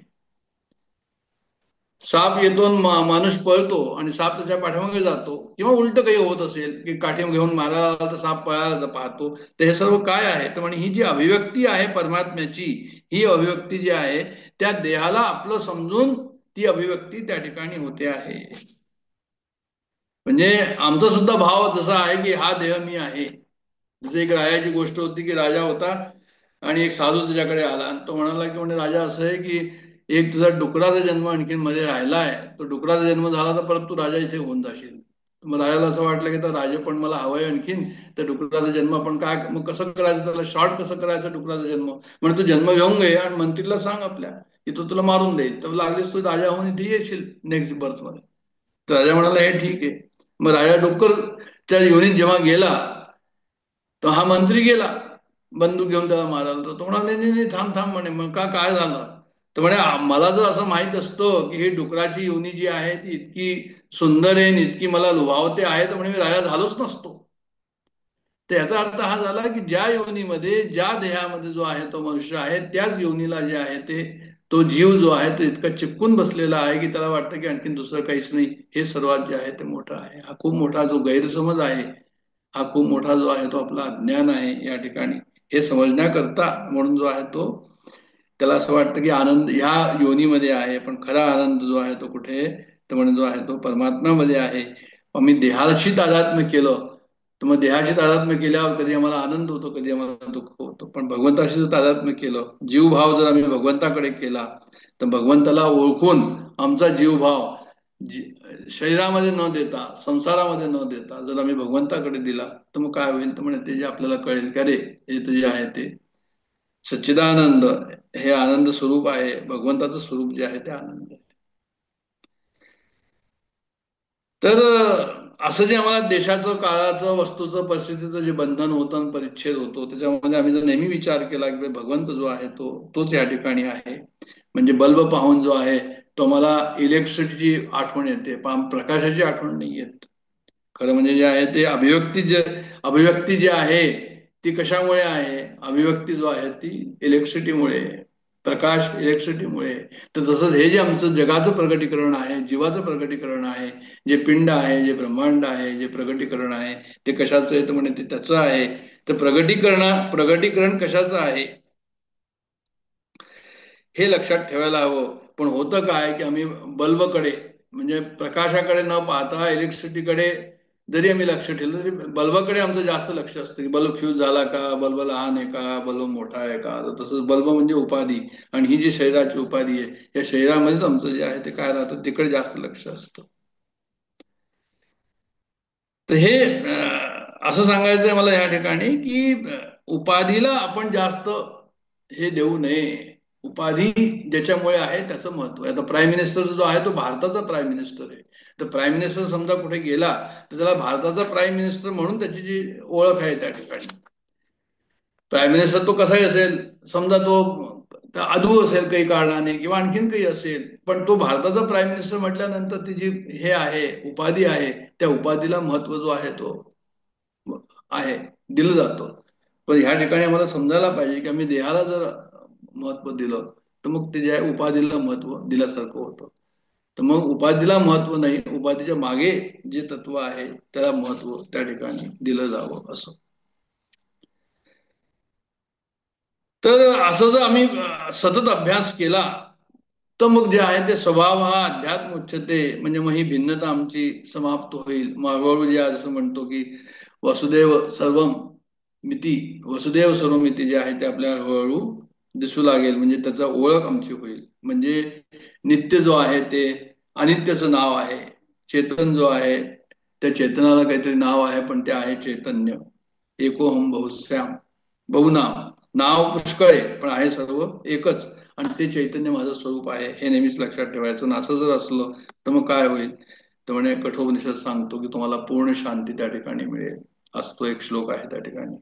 साप येतो, माणूस पळतो आणि साप त्याच्या पाठीमागे जातो, किंवा उलट काही होत असेल की काठी घेऊन मारायला आला तर साप पळायला पाहतो. तर हे सर्व काय आहे, तर म्हणजे ही जी अभिव्यक्ती आहे परमात्म्याची, ही अभिव्यक्ती जी आहे त्या देहाला आपलं समजून ती अभिव्यक्ती त्या ठिकाणी होते आहे. म्हणजे आमचा सुद्धा भाव जसा आहे की हा देह मी आहे. जसं एक राजाची गोष्ट होती की राजा होता आणि एक साधू त्याच्याकडे आला आणि तो म्हणाला की म्हणजे राजा असं आहे की एक तुझा डुकराचा जन्म आणखीन मध्ये राहिला आहे, तो डुकराचा जन्म झाला तर परत तू राजा इथे होऊन जाशील. मग राजाला असं वाटलं की तर राजे पण मला हवंय आणखीन, तर डुकराचा जन्म आपण काय मग कसं करायचं, त्याला शॉर्ट कसं करायचं डुकराचा जन्म. म्हणजे तू जन्म घेऊन घे आणि मंत्रीला सांग आपल्या की तो तुला मारून देईल, तर लागलीच तू राजा होऊन इथे येशील नेक्स्ट बर्थ मध्ये. तर राजा म्हणाला हे ठीक आहे. मग राजा डुक्करच्या योनीत जेव्हा गेला तर हा मंत्री गेला बंदूक घेऊन त्याला मारायला. तर तो म्हणाला नाही नाही थांब थांब म्हणे, मग काय झालं. तर म्हणे मला जर असं माहित असतं की ही डुकराची योनी जी आहे ती इतकी सुंदर आहे, इतकी मला लुभावते आहे, तर म्हणे मी राजा झालोच नसतो. तर याचा अर्थ हा झाला की ज्या योनीमध्ये, ज्या देहामध्ये जो आहे तो मनुष्य आहे, त्याच योनीला जे आहे ते तो जीव जो आहे तो इतका चिपकून बसलेला आहे की त्याला वाटतं की आणखीन दुसरं काहीच नाही, हे सर्वात जे आहे ते मोठं आहे. हा खूप मोठा जो गैरसमज आहे, हा खूप मोठा जो आहे तो आपला अज्ञान आहे या ठिकाणी. हे समजण्याकरता म्हणून जो आहे तो त्याला असं वाटतं की आनंद ह्या योनीमध्ये आहे, पण खरा आनंद जो आहे तो कुठे, तर म्हणजे जो आहे तो परमात्म्यामध्ये आहे. आम्ही देहाशी तादात्म्य केलं तर मग देहाशी तादात्म्य केल्यावर कधी आम्हाला आनंद होतो, कधी आम्हाला दुःख होतं. पण भगवंताशी जर तादात्म्य केलं, जीवभाव जर आम्ही भगवंताकडे केला, तर भगवंताला ओळखून आमचा जीवभाव शरीरामध्ये न देता, संसारामध्ये न देता जर आम्ही भगवंताकडे दिला, तर मग काय होईल, तर म्हणजे ते जे आपल्याला कळेल की अरे हे जे आहे ते सच्चिदानंद, हे आनंद स्वरूप आहे. भगवंताचं स्वरूप जे आहे ते आनंद आहे. तर असं जे आम्हाला देशाचं, काळाचं, वस्तूचं, परिस्थितीचं जे बंधन होतं आणि परिच्छेद होतो, त्याच्यामध्ये आम्ही जर नेहमी विचार केला की भगवंत जो आहे तोच या ठिकाणी आहे. म्हणजे बल्ब पाहून जो आहे तो मला इलेक्ट्रिसिटीची आठवण येते, पण प्रकाशाची आठवण नाही येत. खरं म्हणजे जे आहे ते अभिव्यक्ती जी आहे ती कशामुळे आहे, अभिव्यक्ती जो आहे ती इलेक्ट्रिसिटीमुळे, प्रकाश इलेक्ट्रिसिटीमुळे. तर तसंच हे जे आमचं जगाचं प्रगटीकरण आहे, जीवाचं प्रगटीकरण आहे, जे पिंड आहे, जे ब्रह्मांड आहे, जे प्रगटीकरण आहे, ते कशाचं आहे तर म्हणजे ते त्याचं आहे. तर प्रगटीकरण कशाचं आहे हे लक्षात ठेवायला हवं. पण होतं काय की आम्ही बल्बकडे म्हणजे प्रकाशाकडे न पाहता इलेक्ट्रिसिटीकडे जरी आम्ही लक्ष ठेवलं तरी बल्बाकडे आमचं जास्त लक्ष असतं की बल्ब फ्यूज झाला का, बल्ब लहान आहे का, बल्ब मोठा आहे का. तसंच बल्ब म्हणजे उपाधी, आणि ही जी शरीराची उपाधी आहे या शरीरामध्येच आमचं जे आहे ते काय राहतं तिकडे जास्त लक्ष असतं. तर हे असं सांगायचंय मला या ठिकाणी की उपाधीला आपण जास्त हे देऊ नये. उपाधी ज्याच्यामुळे आहे त्याचं महत्व आहे. आता प्राईम मिनिस्टर जो आहे तो भारताचा प्राईम मिनिस्टर आहे. तर प्राईम मिनिस्टर समजा कुठे गेला तर त्याला भारताचा प्राईम मिनिस्टर म्हणून त्याची जी ओळख आहे त्या ठिकाणी. प्राईम मिनिस्टर तो कसाही असेल, समजा तो अधू असेल काही कारणाने किंवा आणखीन काही असेल, पण तो भारताचा प्राईम मिनिस्टर म्हटल्यानंतर ती जी हे आहे उपाधी आहे त्या उपाधीला महत्व जो आहे तो आहे दिलं जातं. पण ह्या ठिकाणी आम्हाला समजायला पाहिजे की आम्ही देहाला जर महत्व दिलं तर मग ते जे उपाधीला महत्व दिल्यासारखं होतं. तर मग उपाधीला महत्व नाही, उपाधीच्या मागे जे तत्व आहे त्याला महत्व त्या ठिकाणी दिलं जावं असं. तर असं जर आम्ही सतत अभ्यास केला तर मग जे आहे ते स्वभाव हा अध्यात्म उच्चते, म्हणजे मग ही भिन्नता आमची समाप्त होईल. मग हळूहळू जे असं म्हणतो की वसुदेव सर्वम मिती, वसुदेव सर्वमिती जे आहे ते आपल्याला हळूहळू दिसू लागेल. म्हणजे त्याचा ओळख आमची होईल. म्हणजे नित्य जो आहे ते अनित्यचं नाव आहे. चेतन जो आहे त्या चेतनाला काहीतरी नाव आहे पण ते आहे चैतन्य. एकोहम बहुश्याम, बहुनाम, नाव पुष्कळ आहे पण आहे सर्व एकच, आणि ते चैतन्य माझं स्वरूप आहे हे नेहमीच लक्षात ठेवायचं. आणि असं जर असलं तर मग काय होईल, तर म्हणे कठोपनिषद सांगतो की तुम्हाला पूर्ण शांती त्या ठिकाणी मिळेल. असतो एक श्लोक आहे त्या ठिकाणी.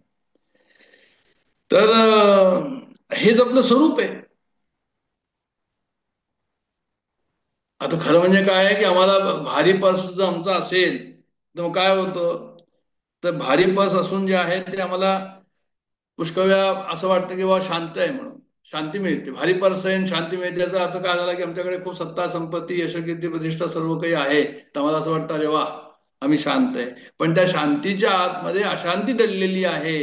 तर हेच आपलं स्वरूप आहे. आता खरं म्हणजे काय आहे की आम्हाला भारी पर्स जर आमचा असेल तर मग काय होतं, तर भारी पर्स असून जे आहे ते आम्हाला पुष्कळ वेळा असं वाटतं की बाबा शांत आहे म्हणून शांती मिळते. भारी पर्स आहे शांती मिळते याचा अर्थ काय झाला की आमच्याकडे खूप सत्ता संपत्ती यश कीर्ती प्रतिष्ठा सर्व काही आहे, तर आम्हाला असं वाटतं अरे वा आम्ही शांत आहे. पण त्या शांतीच्या आतमध्ये अशांती दडलेली आहे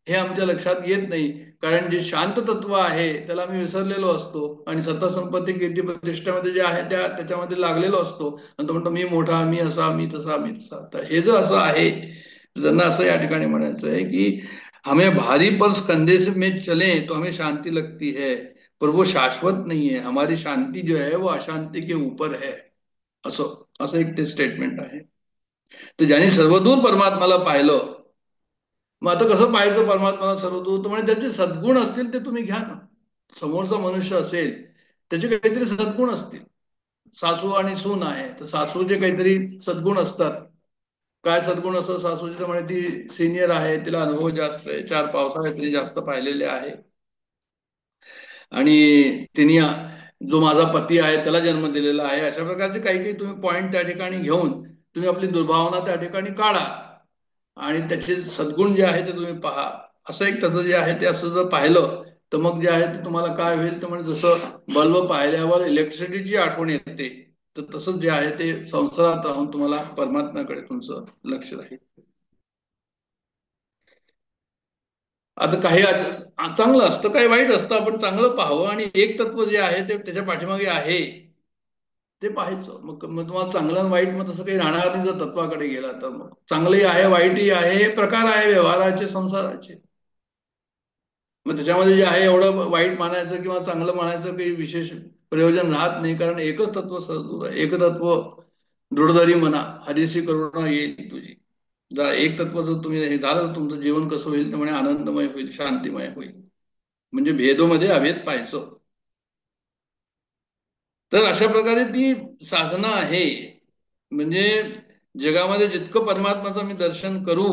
हे आमच्या लक्षात येत नाही. कारण जे शांत तत्व आहे त्याला आम्ही विसरलेलो असतो आणि सत्ता संपत्ती कीर्ती प्रतिष्ठेमध्ये जे आहे त्याच्यामध्ये लागलेलो असतो आणि तो म्हणतो मी मोठा, मी असा, मी तसा, मी तसा. तर हे जर असं आहे तर त्यांना असं या ठिकाणी म्हणायचं आहे की हमें भारी पर्स कंधे से में चले तो हमें शांति लगती है, पर वो शाश्वत नहीं है. हमारी शांति जो है वो अशांति के ऊपर है. असं असं एक ते स्टेटमेंट आहे. तर ज्यांनी सर्वदूर परमात्माला पाहिलं, मग आता कसं पाहायचं परमात्माला सर्वदूर, तर म्हणजे त्याचे सद्गुण असतील ते तुम्ही घ्या ना. समोरचा मनुष्य असेल त्याचे काहीतरी सद्गुण असतील. सासू आणि सून आहे तर सासूचे काहीतरी सद्गुण असतात. काय सद्गुण असं सासूची, तर म्हणे ती सिनियर आहे, तिला अनुभव जास्त आहे, 4 पावसाळे तिने जास्त पाहिलेले आहे, आणि तिने जो माझा पती आहे त्याला जन्म दिलेला आहे. अशा प्रकारचे काही काही तुम्ही पॉइंट त्या ठिकाणी घेऊन तुम्ही आपली दुर्भावना त्या ठिकाणी काढा आणि त्याचे सद्गुण जे आहे ते तुम्ही पहा. असं एक त्याचं जे आहे ते असं जर पाहिलं तर मग जे आहे ते तुम्हाला काय होईल, तर म्हणजे जसं बल्ब पाहिल्यावर इलेक्ट्रिसिटीची आठवण येते तर तसंच जे आहे ते संसारात राहून तुम्हाला परमात्म्याकडे तुमचं लक्ष राहील. आता काही चांगलं असतं काही वाईट असतं, आपण चांगलं पाहावं आणि एक तत्व जे आहे ते त्याच्या पाठीमागे आहे ते पाहायचं. मग मग तुम्हाला चांगलं आणि वाईट मग तसं काही राहणार नाही जर तत्वाकडे गेला तर. मग चांगलंही आहे वाईटही आहे, हे प्रकार आहे व्यवहाराचे संसाराचे. मग त्याच्यामध्ये जे आहे एवढं वाईट मानायचं किंवा चांगलं म्हणायचं काही विशेष प्रयोजन राहत नाही, कारण एकच तत्व सद्गुरू आहे. एक तत्व दृढधरी म्हणा हरीशी करुणा येईल तुझी. जर एक तत्व जर तुम्ही हे झालं तर तुमचं जीवन कसं होईल, तर म्हणे आनंदमय होईल, शांतिमय होईल. म्हणजे भेदोमध्ये अभेद पाहायचं. तर अशा प्रकारे ती साधना आहे. म्हणजे जगामध्ये जितकं परमात्माचं मी दर्शन करू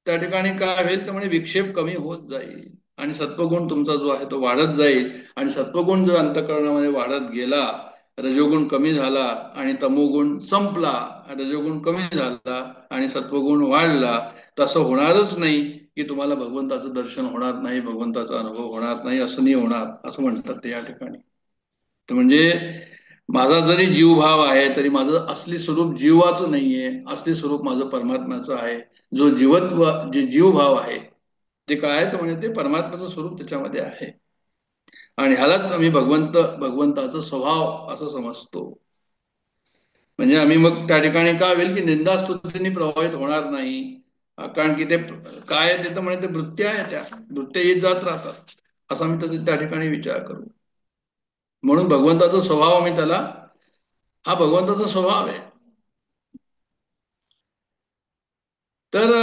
त्या ठिकाणी काय होईल, तर म्हणजे विक्षेप कमी होत जाईल आणि सत्वगुण तुमचा जो आहे तो वाढत जाईल. आणि सत्वगुण जर अंतःकरणामध्ये वाढत गेला, रजोगुण कमी झाला आणि तमोगुण संपला, रजोगुण कमी झाला आणि सत्वगुण वाढला, तसं होणारच नाही की तुम्हाला भगवंताचं दर्शन होणार नाही, भगवंताचा अनुभव होणार नाही. असं नाही होणार असं म्हणतात ते या ठिकाणी. तर म्हणजे माझा जरी जीवभाव आहे तरी माझं असली स्वरूप जीवाचं नाहीये, असली स्वरूप माझं परमात्म्याचं आहे. जो जीवत्व जे जीवभाव आहे ते काय, तर म्हणजे ते परमात्म्याचं स्वरूप त्याच्यामध्ये आहे. आणि ह्यालाच आम्ही भगवंताचा स्वभाव असं समजतो. म्हणजे आम्ही मग त्या ठिकाणी काय होईल की निंदास्तुतीने प्रभावित होणार नाही, कारण की ते काय आहे ते तर म्हणे ते वृत्ती आहे, त्या वृत्त्या येत जात राहतात, असा मी त्याचा त्या ठिकाणी विचार करू. म्हणून भगवंताचा स्वभाव आम्ही त्याला, हा भगवंताचा स्वभाव आहे. तर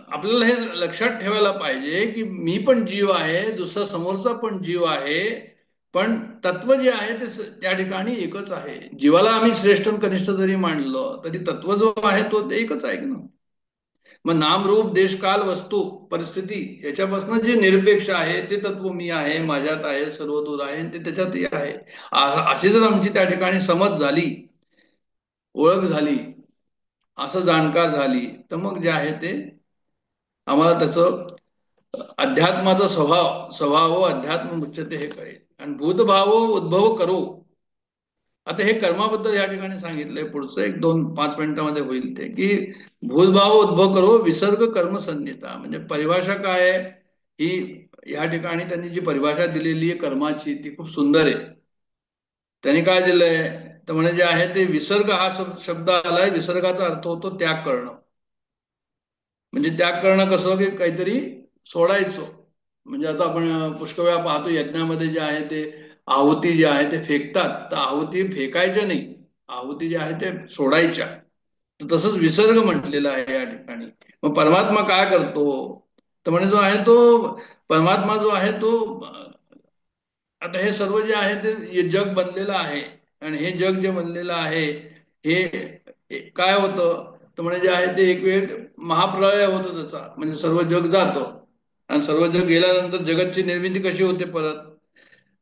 आपल्याला हे लक्षात ठेवायला पाहिजे की मी पण जीव आहे, दुसरा समोरचा पण जीव आहे, पण तत्व जे आहे ते त्या ठिकाणी एकच आहे. जीवाला आम्ही श्रेष्ठ आणि कनिष्ठ जरी मानलं तरी तत्व जो आहे तो एकच आहे ना. मग नाम रूप देश काल वस्तू परिस्थिती याच्यापासून जे निरपेक्ष आहे ते तत्व मी आहे, माझ्यात आहे, सर्व दूर आहे, ते त्याच्यातही आहे. अशी जर आमची त्या ठिकाणी समज झाली, ओळख झाली, असं जाणकार झाली, तर मग जे आहे ते आम्हाला त्याचं अध्यात्माचा स्वभाव स्वभाव अध्यात्म उच्चते हे कळेल. आणि भूतभाव उद्भव करो, आता हे कर्माबद्दल या ठिकाणी सांगितलंय. पुढचं 1-2-5 मिनिटांमध्ये होईल ते, की भूतभाव उद्भव करो विसर्ग कर्म संहिता. म्हणजे परिभाषा काय आहे ही, या ठिकाणी त्यांनी जी परिभाषा दिलेली आहे कर्माची ती खूप सुंदर आहे. त्यांनी काय दिलंय तर म्हणजे जे आहे ते विसर्ग हा शब्द आलाय, विसर्गाचा अर्थ होतो त्याग करणं. म्हणजे त्याग करणं कसं की काहीतरी सोडायचं. म्हणजे आता आपण पुष्कळ वेळा पाहतो यज्ञामध्ये जे आहे ते आहुती जे आहे ते फेकतात, तर आहुती फेकायच्या नाही, आहुती जे आहे ते सोडायच्या. तर तसंच विसर्ग म्हटलेलं आहे या ठिकाणी. मग परमात्मा काय करतो तर म्हणजे जो आहे तो परमात्मा जो आहे तो, आता हे सर्व जे आहे ते जग बनलेलं आहे, आणि हे जग जे बनलेलं आहे हे काय होतं तर म्हणजे जे आहे ते एक वेळ महाप्रलय होतो त्याचा, म्हणजे सर्व जग जातं, आणि सर्व जग गेल्यानंतर जगतची निर्मिती कशी होते परत,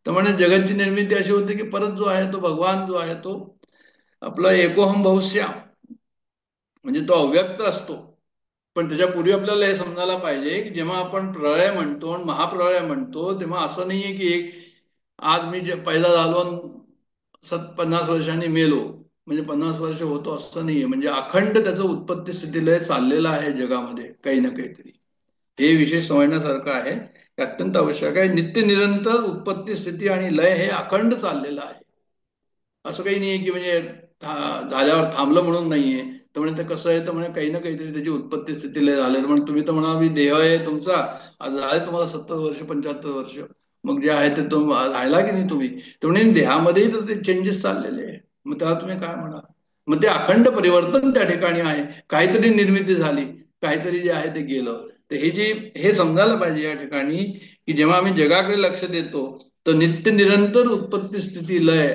तर म्हणजे जगतची निर्मिती अशी होते की परत जो आहे तो भगवान जो आहे तो आपला एकोहम बहुश्याम, म्हणजे तो अव्यक्त असतो. पण त्याच्यापूर्वी आपल्याला हे समजायला पाहिजे की जेव्हा आपण प्रलय म्हणतो आणि महाप्रलय म्हणतो तेव्हा असं नाहीये की आज मी जे पैदा झालो आणि 50 वर्षांनी मेलो म्हणजे 50 वर्ष होतो, असं नाहीये. म्हणजे अखंड त्याचं उत्पत्ती स्थिती लय चाललेलं आहे जगामध्ये काही ना काहीतरी. हे विशेष समजण्यासारखं आहे, हे अत्यंत आवश्यक आहे. नित्य निरंतर उत्पत्ती स्थिती आणि लय हे अखंड चाललेलं आहे. असं काही नाहीये की म्हणजे झाल्यावर थांबलं म्हणून नाहीये. तर म्हणजे ते कसं आहे तर म्हणजे काही ना काहीतरी त्याची उत्पत्ती स्थिती लय झाले. म्हणून तुम्ही तर म्हणा मी देह आहे तुमचा, आज झाले तुम्हाला 70 वर्ष 75 वर्ष, मग जे आहे ते राहिला की नाही तुम्ही, तर म्हणजे देहामध्येही तर ते चेंजेस चाललेले आहे. मग त्याला तुम्ही काय म्हणा, मग ते अखंड परिवर्तन त्या ठिकाणी आहे. काहीतरी निर्मिती झाली, काहीतरी जे आहे ते गेलं. तर हे समजायला पाहिजे या ठिकाणी की जेव्हा आम्ही जगाकडे लक्ष देतो तर नित्य निरंतर उत्पत्ती स्थिती लय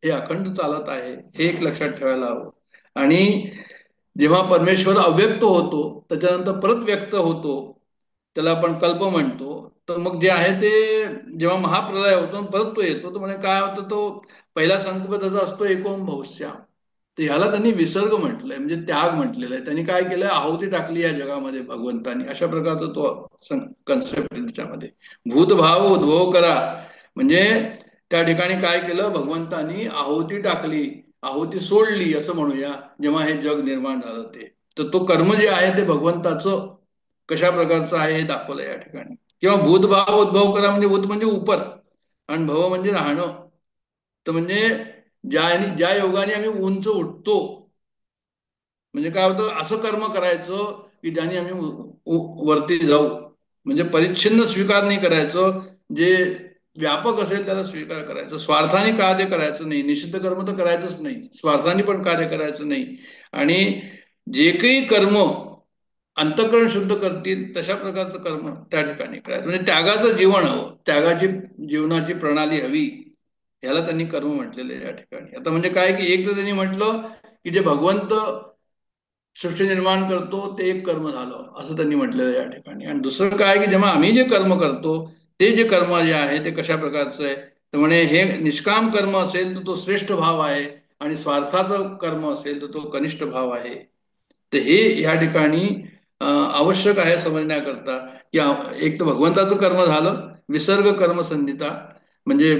हे अखंड चालत आहे, हे एक लक्षात ठेवायला हवं. आणि जेव्हा परमेश्वर अव्यक्त होतो त्याच्यानंतर परत व्यक्त होतो, त्याला आपण कल्प म्हणतो, तर मग जे आहे ते जेव्हा महाप्रलय होतो परत तो येतो, तर म्हणजे काय होतं तो पहिला संकल्प त्याचा असतो एकोम भविष्या. तर ह्याला त्यांनी विसर्ग म्हटलंय, म्हणजे त्याग म्हटलेलं आहे. त्यांनी काय केलंय, आहुती टाकली या जगामध्ये भगवंतानी, अशा प्रकारचा तो कन्सेप्ट आहे त्याच्यामध्ये. भूतभाव उद्भव करा म्हणजे त्या ठिकाणी काय केलं भगवंतानी, आहुती टाकली, आहुती सोडली असं म्हणूया, जेव्हा हे जग निर्माण झालं ते. तर तो कर्म जे आहे ते भगवंताचं कशा प्रकारचं आहे हे दाखवलं या ठिकाणी. किंवा भूतभाव उद्भव करा म्हणजे भूत म्हणजे उपर आणि भव म्हणजे राहणं. तर म्हणजे ज्या योगाने आम्ही उंच उठतो, म्हणजे काय होतं असं कर्म करायचं की ज्याने आम्ही वरती जाऊ. म्हणजे परिच्छिन्न स्वीकार नाही करायचं, जे व्यापक असेल त्याला स्वीकार करायचं. स्वार्थाने कार्य करायचं नाही, निषिद्ध कर्म तर करायचंच नाही, स्वार्थाने पण कार्य करायचं नाही. आणि जे काही कर्म अंतःकरण शुद्ध करतील तशा प्रकारचं कर्म त्या ठिकाणी करायचं. म्हणजे त्यागाचं जीवन हवं, त्यागाची जीवनाची प्रणाली हवी, ह्याला त्यांनी कर्म म्हटलेले या ठिकाणी. आता म्हणजे काय की एक तर त्यांनी म्हटलं की जे भगवंत सृष्टी निर्माण करतो ते एक कर्म झालं असं त्यांनी म्हटलेलं या ठिकाणी. आणि दुसरं काय की जेव्हा आम्ही जे कर्म करतो ते जे कर्म जे आहे ते कशा प्रकारचं आहे तर म्हणे हे निष्काम कर्म असेल तर तो श्रेष्ठ भाव आहे, आणि स्वार्थाचं कर्म असेल तर तो कनिष्ठ भाव आहे. तर हे या ठिकाणी आवश्यक आहे समजण्याकरता की एक तर भगवंताचं कर्म झालं, विसर्ग कर्म संहिता म्हणजे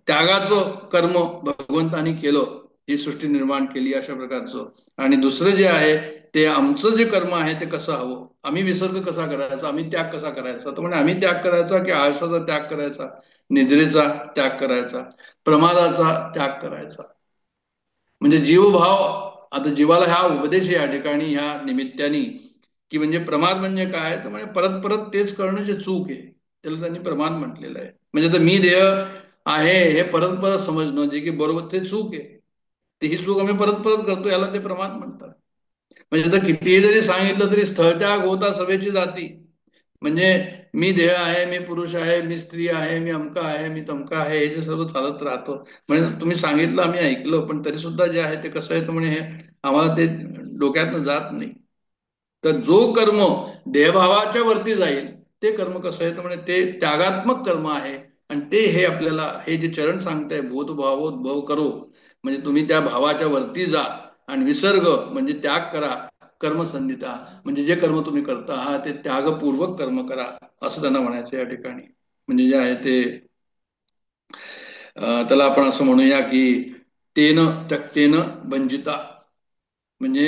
त्यागाचं कर्म भगवंतानी केलं, ही सृष्टी निर्माण केली अशा प्रकारचं. आणि दुसरं जे आहे ते आमचं जे कर्म आहे ते कसं हवं, आम्ही विसर्ग कसा करायचा, आम्ही त्याग कसा करायचा. तर म्हणजे आम्ही त्याग करायचा की आळसाचा त्याग करायचा, निद्रेचा त्याग करायचा, प्रमादाचा त्याग करायचा. म्हणजे जीवभाव. आता जीवाला हा उपदेश या ठिकाणी ह्या निमित्ताने की म्हणजे प्रमाद म्हणजे काय, तर म्हणजे परत परत तेच करणं जे चूक आहे त्याला त्यांनी प्रमाद म्हटलेलं आहे. म्हणजे आता मी देह आहे हे परत परत समजणं जे की बरोबर ते चूक आहे. ते ही चूक आम्ही परत परत करतो याला ते प्रमाद म्हणतात. म्हणजे आता कितीही जरी सांगितलं तरी स्थळत्याग होता सभेची जाती. म्हणजे मी देह आहे, मी पुरुष आहे, मी स्त्री आहे, मी अमका आहे, मी तमका आहे, हे जे सर्व चालत राहतो. म्हणजे तुम्ही सांगितलं आम्ही ऐकलं, पण तरी सुद्धा जे आहे ते कसं आहे तर म्हणे हे आम्हाला ते डोक्यातनं जात नाही. तर जो कर्म देहभावाच्या वरती जाईल ते कर्म कसं आहे तर म्हणे ते त्यागात्मक कर्म आहे. आणि ते हे आपल्याला हे जे चरण सांगताय भूत भावोद्भव करो, म्हणजे तुम्ही त्या भावाच्या वरती जा आणि विसर्ग म्हणजे त्याग करा. कर्मसंधिता म्हणजे जे कर्म तुम्ही करता आहात ते त्यागपूर्वक कर्म करा असं त्यांना म्हणायचं या ठिकाणी. म्हणजे जे आहे ते त्याला आपण असं म्हणूया की तेन त्यक्तेन भंजिता. म्हणजे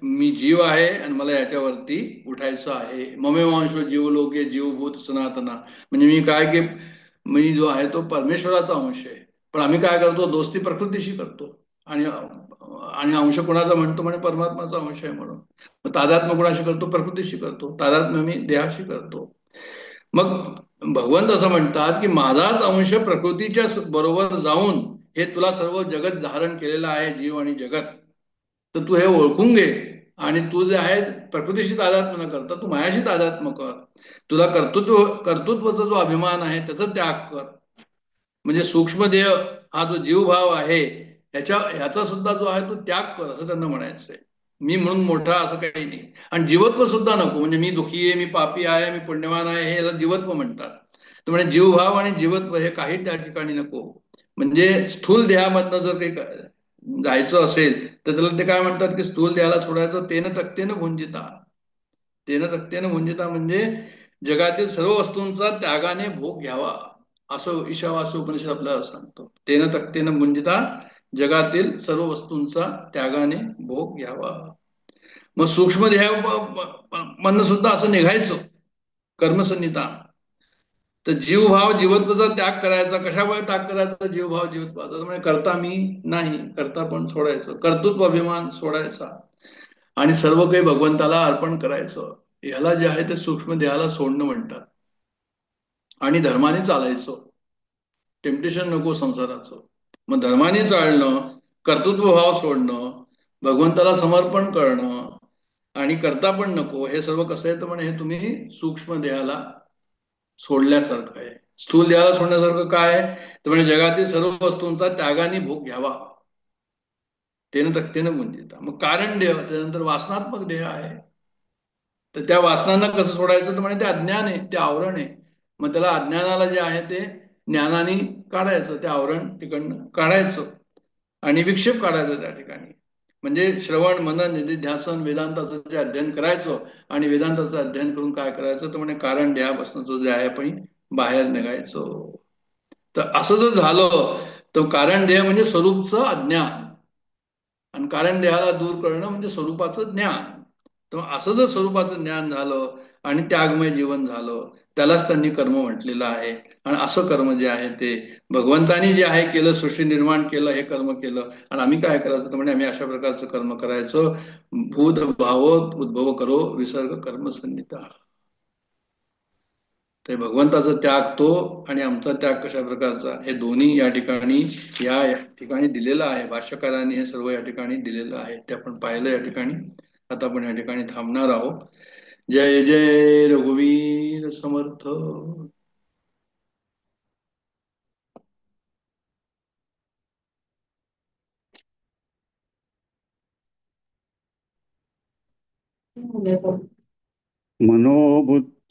मी जीव आहे आणि मला याच्यावरती उठायचं आहे. ममेवांश जीवलोके जीवभूत सनातना. म्हणजे मी काय की मी जो आहे तो परमेश्वराचा अंश आहे, पण आम्ही काय करतो दोस्ती प्रकृतीशी करतो. आणि आणि अंश कोणाचा म्हणतो म्हणजे परमात्माचा अंश आहे म्हणून. तादात्म्य कोणाशी करतो, प्रकृतीशी करतो. तादात्म्य मी देहाशी करतो. मग भगवंत असं म्हणतात की माझाच अंश प्रकृतीच्या बरोबर जाऊन हे तुला सर्व जगत धारण केलेलं आहे, जीव आणि जगत. तर तू हे ओळखून घे आणि तू जे आहे प्रकृतीशी तादात्म्य न करता तू मायाशी तादात्म्य कर. तुला कर्तृत्वाचा जो अभिमान आहे त्याचा त्याग कर. म्हणजे सूक्ष्म देह हा जो जीवभाव आहे ह्याचा सुद्धा जो आहे तो त्याग कर असं त्यांना म्हणायचंय. मी म्हणून मोठा असं काही नाही. आणि जीवत्व सुद्धा नको. म्हणजे मी दुःखी आहे, मी पापी आहे, मी पुण्यवान आहे हे याला जीवत्व म्हणतात. तर म्हणजे जीवभाव आणि जीवत्व हे काही त्या ठिकाणी नको. म्हणजे स्थूल देहामधनं जर काही जायचं असेल तर त्याला ते काय म्हणतात की स्थूल देहाला सोडायचं तेन तक्तेनं भुंजिता. तेन तक्तेनं भुंजिता म्हणजे जगातील सर्व वस्तूंचा त्यागाने भोग घ्यावा असं ईशावास्य उपनिषद आपल्याला सांगतो. तेन तक्तेनं भुंजिता जगातील सर्व वस्तूंचा त्यागाने भोग घ्यावा. मग सूक्ष्म देहामधनं सुद्धा असं निघायचं कर्मसंहिता. तर जीवभाव जीवत्वाचा त्याग करायचा. कशामुळे त्याग करायचा जीवभाव जीवत्वाचा, म्हणजे करता मी नाही, करता पण सोडायचं, कर्तृत्व अभिमान सोडायचा आणि सर्व काही भगवंताला अर्पण करायचं. याला जे आहे ते सूक्ष्म देहाला सोडणं म्हणतात. आणि धर्माने चालायचं, टेम्पटेशन नको संसाराचं. मग धर्माने चालणं, कर्तृत्व भाव सोडणं, भगवंताला समर्पण करणं आणि करता पण नको, हे सर्व कसं आहे तर म्हणे हे तुम्ही सूक्ष्म देहाला सोडल्यासारखं आहे. स्थूल देहाला सोडण्यासारखं काय आहे तर म्हणजे जगातील सर्व वस्तूंचा त्यागाने भोग घ्यावा. तेन तक्तेनं गुंजिता. मग कारण देह त्यानंतर वासनात्मक देह आहे. तर त्या वासनांना कसं सोडायचं तर म्हणजे ते अज्ञान आहे, ते आवरण आहे. मग त्याला अज्ञानाला जे आहे ते ज्ञानाने काढायचं, ते आवरण तिकडनं काढायचं आणि विक्षेप काढायचं त्या ठिकाणी. म्हणजे श्रवण मनन निधिध्यासन वेदांताचं जे अध्ययन करायचं आणि वेदांताचं अध्ययन करून काय करायचं तर म्हणजे कारण देहापासून जे आहे आपण बाहेर निघायचं. तर असं जर झालं तर कारण देह म्हणजे स्वरूपचं अज्ञान आणि कारण देहाला दूर करणं म्हणजे स्वरूपाचं ज्ञान. तर असं जर स्वरूपाचं ज्ञान झालं आणि त्यागमय जीवन झालं त्यालाच त्यांनी कर्म म्हटलेलं आहे. आणि असं कर्म जे आहे ते भगवंतानी जे आहे केलं, सृष्टी निर्माण केलं, हे कर्म केलं आणि आम्ही काय करायचं तर म्हणजे आम्ही अशा प्रकारचं कर्म करायचं. भूत भावोत उद्भव करो विसर्ग कर्म संहिता. ते भगवंताचा त्याग तो आणि आमचा त्याग कशा प्रकारचा हे दोन्ही या ठिकाणी दिलेलं आहे. भाष्यकारांनी हे सर्व या ठिकाणी दिलेलं आहे ते आपण पाहिलं या ठिकाणी. आता आपण या ठिकाणी थांबणार आहोत. जय जय रघुवीर समर्थ.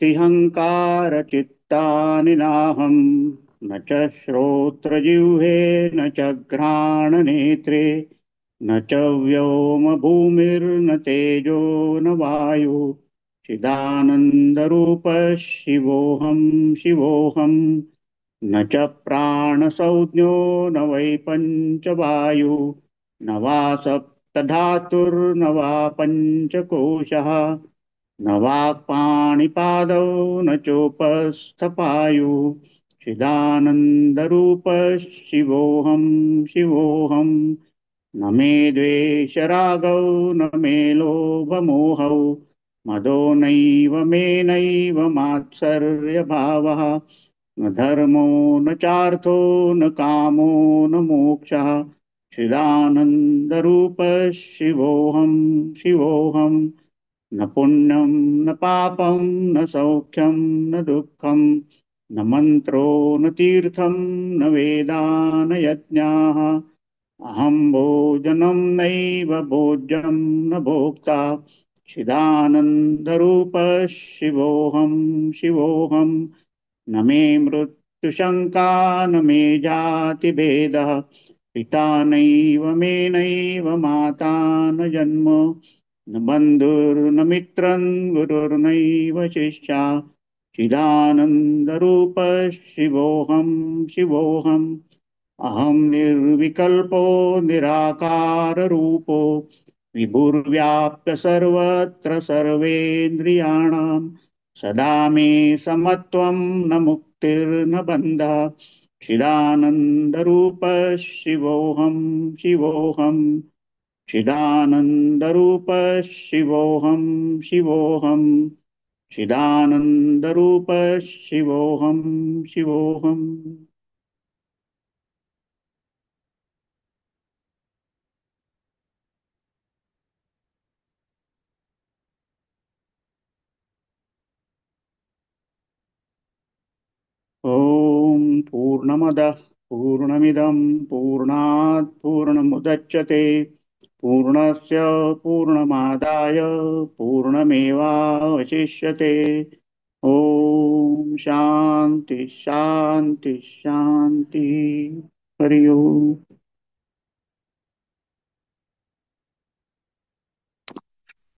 मनोबुद्धिहंकार चित्तानि नाहं न च श्रोत्रजिह्वे न च घ्राणनेत्रे न च व्योम भूमिर्न तेजो न वायु चिदानन्दरूप शिवोऽहं शिवोऽहं न च प्राणसंज्ञो न वै पञ्चवायु न वा सप्तधातुर्न वा पञ्चकोशः न वाक्पाणिपादौ न चोपस्थपायु चिदानन्दरूप शिवोऽहं शिवोऽहं न मे द्वेषरागौ न मे लोभमोहौ मदो नैव मे नैव मात्सर्यभावः न धर्मो न चार्थो न कामो न मोक्षः चिदानन्दरूपः शिवोऽहं शिवोऽहं न पुण्यं न पापं न सौख्यं न दुःखं न मन्त्रो न तीर्थं न वेदा न यज्ञाः अहं भोजनं नैव भोज्यं न भोक्ता चिदानन्दरूपः शिवोऽहं शिवोऽहं न मे मृत्युशङ्का न मे जातिभेदः पिता नैव मे नैव माता न जन्म न बन्धुर्न मित्रं गुरुर्नैव शिष्या चिदानन्दरूपः शिवोऽहं शिवोऽहम् अहं निर्विकल्पो निराकाररूपो विभुर्व्याप्य सर्वत्र सर्वेन्द्रियाणां सदा मे समत्वं न मुक्तिर्न बन्धः चिदानन्दरूपः शिवोऽहं शिवोऽहम् चिदानन्दरूपः शिवोऽहं शिवोऽहम् चिदानन्दरूपः शिवोऽहं शिवोऽहम् ॐ पूर्णमदः पूर्णमिदं पूर्णात् पूर्णमुदच्यते पूर्णस्य पूर्णमादाय पूर्णमेवावशिष्यते ॐ शान्ति शान्ति शान्ति हरि ओम्